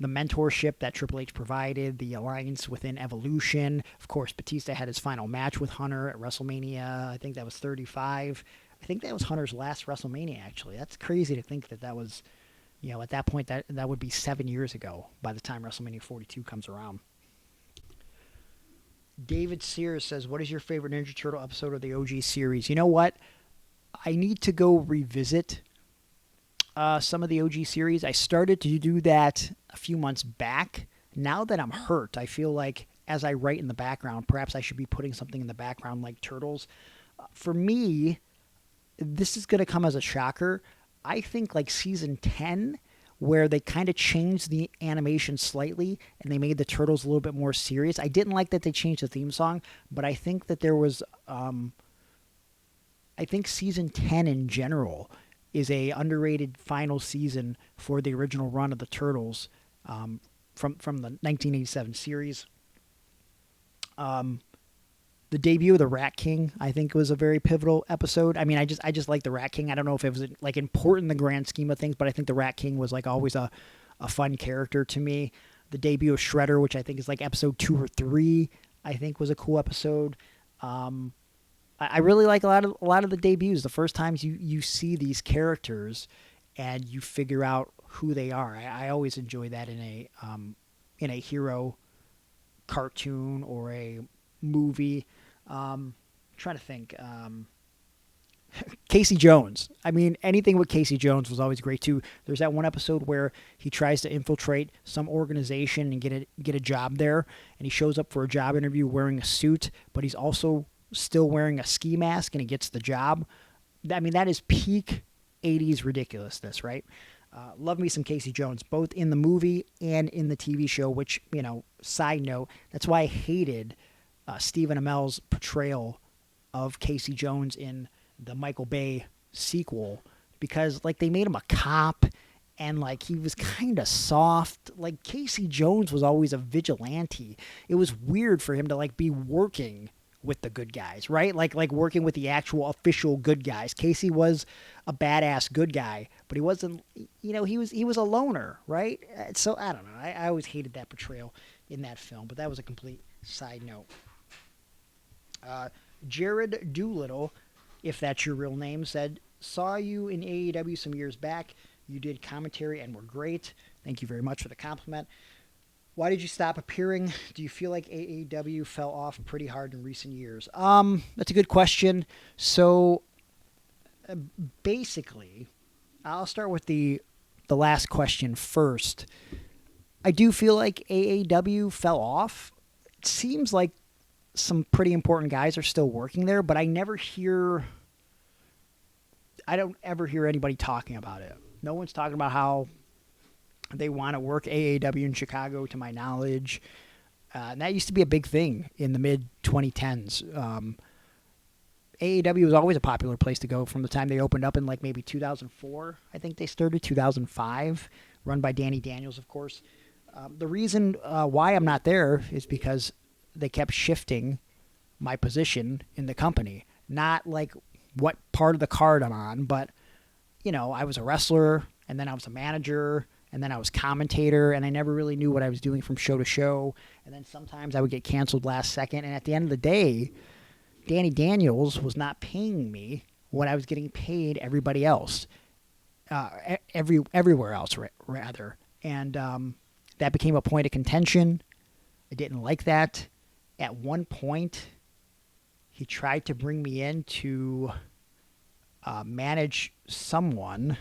C: mentorship that Triple H provided, the alliance within Evolution. Of course, Batista had his final match with Hunter at WrestleMania. I think that was 35. I think that was Hunter's last WrestleMania, actually. That's crazy to think that was, at that point, that would be 7 years ago by the time WrestleMania 42 comes around. David Sears says, what is your favorite Ninja Turtle episode of the OG series? You know what? I need to go revisit some of the OG series. I started to do that a few months back. Now that I'm hurt, I feel like as I write in the background, perhaps I should be putting something in the background like Turtles. For me, this is going to come as a shocker. I think like season 10, where they kind of changed the animation slightly and they made the Turtles a little bit more serious. I didn't like that they changed the theme song, but I think that there was, I think season 10 in general is a underrated final season for the original run of the Turtles from the 1987 series. The debut of the Rat King, I think, was a very pivotal episode. I mean, I just like the Rat King. I don't know if it was like important in the grand scheme of things, but I think the Rat King was like always a fun character to me. The debut of Shredder, which I think is like episode 2 or 3, I think was a cool episode. I really like a lot of the debuts. The first times you see these characters and you figure out who they are. I always enjoy that in a hero cartoon or a movie. Trying to think. Casey Jones. I mean, anything with Casey Jones was always great too. There's that one episode where he tries to infiltrate some organization and get a job there, and he shows up for a job interview wearing a suit, but he's also still wearing a ski mask, and he gets the job. I mean, that is peak 80s ridiculousness, right? Love me some Casey Jones, both in the movie and in the TV show, which, side note, that's why I hated Stephen Amell's portrayal of Casey Jones in the Michael Bay sequel, because like they made him a cop and like he was kind of soft. Like Casey Jones was always a vigilante. It was weird for him to like be working with the good guys, right? Like working with the actual official good guys. Casey was a badass good guy, but he wasn't, he was a loner, right? So I don't know. I always hated that portrayal in that film, but that was a complete side note. Jared Doolittle, if that's your real name, said, saw you in AEW some years back. You did commentary and were great. Thank you very much for the compliment. Why did you stop appearing? Do you feel like AEW fell off pretty hard in recent years? That's a good question. So basically, I'll start with the last question first. I do feel like AEW fell off. It seems like some pretty important guys are still working there, but I don't ever hear anybody talking about it. No one's talking about how they want to work AEW in Chicago, to my knowledge. And that used to be a big thing in the mid-2010s. AEW was always a popular place to go from the time they opened up in like maybe 2004. I think they started 2005, run by Danny Daniels, of course. The reason why I'm not there is because they kept shifting my position in the company. Not like what part of the card I'm on, but, I was a wrestler, and then I was a manager, and then I was commentator, and I never really knew what I was doing from show to show. And then sometimes I would get canceled last second. And at the end of the day, Danny Daniels was not paying me what I was getting paid everybody else, everywhere else, rather. And that became a point of contention. I didn't like that. At one point, he tried to bring me in to manage someone.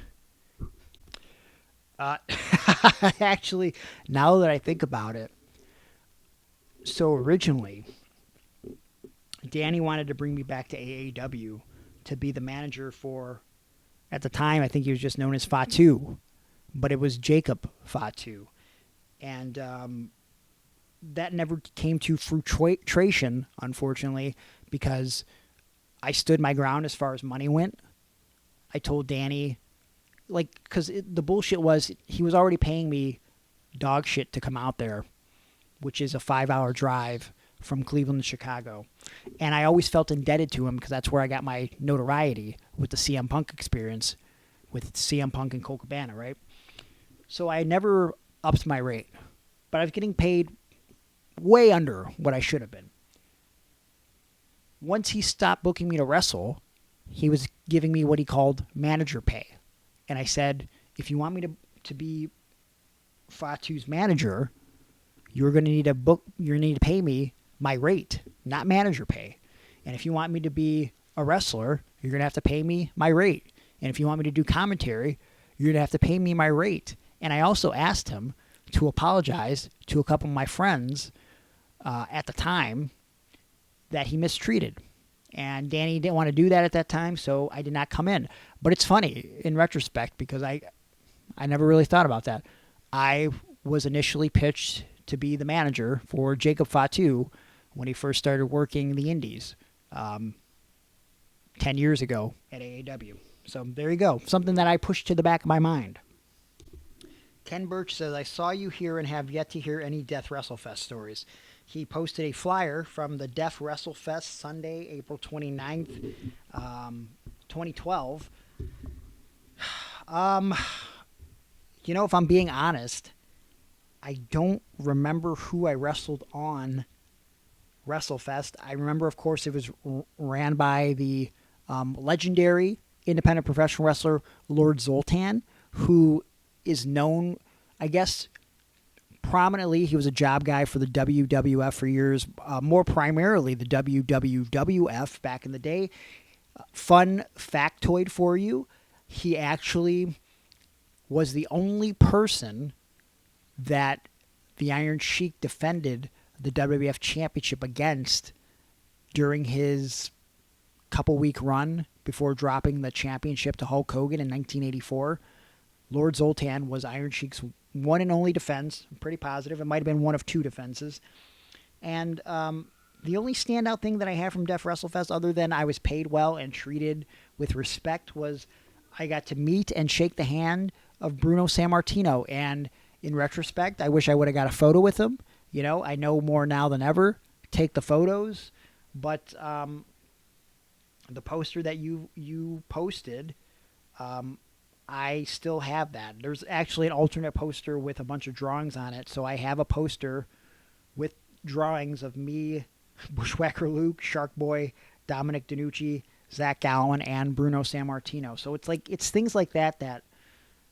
C: Actually, now that I think about it, so originally, Danny wanted to bring me back to AAW to be the manager for, at the time, I think he was just known as Fatu, but it was Jacob Fatu. And that never came to fruition, unfortunately, because I stood my ground as far as money went. I told Danny, because the bullshit was he was already paying me dog shit to come out there, which is a 5-hour drive from Cleveland to Chicago. And I always felt indebted to him because that's where I got my notoriety with the CM Punk experience with CM Punk and Colt Cabana, right? So I never upped my rate, but I was getting paid way under what I should have been. Once he stopped booking me to wrestle, he was giving me what he called manager pay. And I said, if you want me to be Fatu's manager, you're going to need to pay me my rate, not manager pay. And if you want me to be a wrestler, you're going to have to pay me my rate. And if you want me to do commentary, you're going to have to pay me my rate. And I also asked him to apologize to a couple of my friends at the time that he mistreated. And Danny didn't want to do that at that time, so I did not come in. But it's funny in retrospect because I never really thought about that. I was initially pitched to be the manager for Jacob Fatu when he first started working the indies 10 years ago at AAW. So there you go. Something that I pushed to the back of my mind. Ken Birch says, I saw you here and have yet to hear any Death WrestleFest stories. he posted a flyer from the Def WrestleFest Sunday, April 29th, 2012. If I'm being honest, I don't remember who I wrestled on WrestleFest. I remember, of course, it was ran by the legendary independent professional wrestler Lord Zoltan, who is known, I guess, prominently. He was a job guy for the WWF for years, more primarily the WWF back in the day. Fun factoid for you, he actually was the only person that the Iron Sheik defended the WWF Championship against during his couple-week run before dropping the championship to Hulk Hogan in 1984. Lord Zoltan was Iron Sheik's one and only defense. I'm pretty positive. It might have been one of two defenses. And the only standout thing that I have from Def WrestleFest, other than I was paid well and treated with respect, was I got to meet and shake the hand of Bruno Sammartino. And in retrospect, I wish I would have got a photo with him. I know more now than ever. Take the photos. But the poster that you posted, I still have that. There's actually an alternate poster with a bunch of drawings on it. So I have a poster with drawings of me, Bushwhacker Luke, Shark Boy, Dominic DeNucci, Zach Gallen, and Bruno Sammartino. So it's things like that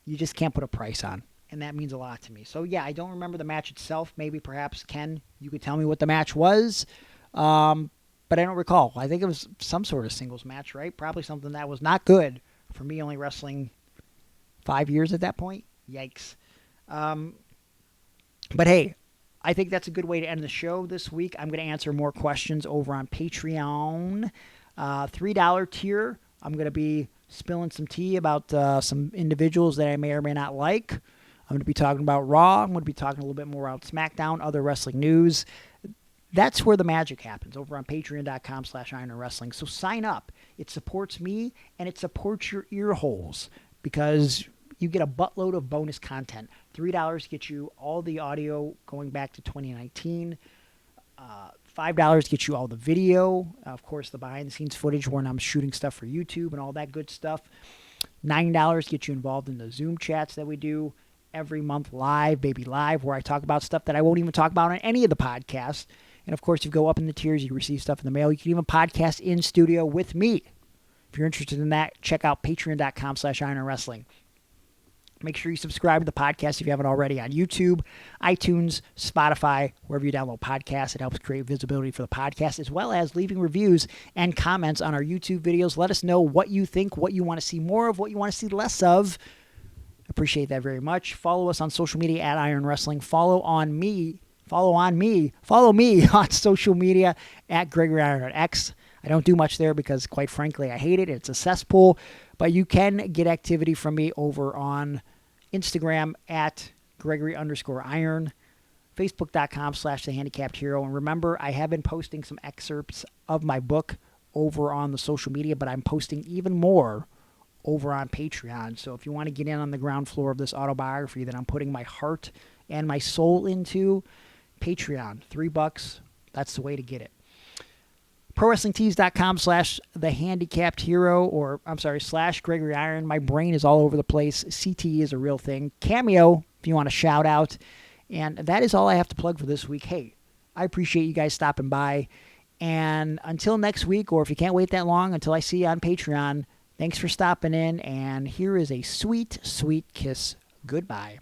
C: you just can't put a price on. And that means a lot to me. So, yeah, I don't remember the match itself. Maybe, perhaps, Ken, you could tell me what the match was. But I don't recall. I think it was some sort of singles match, right? Probably something that was not good for me, only wrestling 5 years at that point. Yikes. But, hey, I think that's a good way to end the show this week. I'm going to answer more questions over on Patreon. $3 tier, I'm going to be spilling some tea about some individuals that I may or may not like. I'm going to be talking about Raw. I'm going to be talking a little bit more about SmackDown, other wrestling news. That's where the magic happens, over on patreon.com/ironwrestling. So sign up. It supports me, and it supports your ear holes, because you get a buttload of bonus content. $3 gets you all the audio going back to 2019. $5 gets you all the video. Of course, the behind-the-scenes footage when I'm shooting stuff for YouTube and all that good stuff. $9 gets you involved in the Zoom chats that we do every month live, baby live, where I talk about stuff that I won't even talk about on any of the podcasts. And, of course, you go up in the tiers, you receive stuff in the mail. You can even podcast in studio with me. If you're interested in that, check out patreon.com/ironwrestling. Make sure you subscribe to the podcast if you haven't already on YouTube, iTunes, Spotify, wherever you download podcasts. It helps create visibility for the podcast, as well as leaving reviews and comments on our YouTube videos. Let us know what you think, what you want to see more of, what you want to see less of. Appreciate that very much. Follow us on social media at Iron Wrestling. Follow me on social media at Gregory Iron on X. I don't do much there because, quite frankly, I hate it. It's a cesspool. But you can get activity from me over on Instagram at Gregory_Iron, Facebook.com/TheHandicappedHero. And remember, I have been posting some excerpts of my book over on the social media, but I'm posting even more over on Patreon. So if you want to get in on the ground floor of this autobiography that I'm putting my heart and my soul into, Patreon, $3. That's the way to get it. ProWrestlingTees.com/TheHandicappedHero, or I'm sorry, /Gregory Iron. My brain is all over the place. CTE is a real thing. Cameo, if you want to shout out. And that is all I have to plug for this week. Hey, I appreciate you guys stopping by. And until next week, or if you can't wait that long until I see you on Patreon, thanks for stopping in. And here is a sweet, sweet kiss. Goodbye.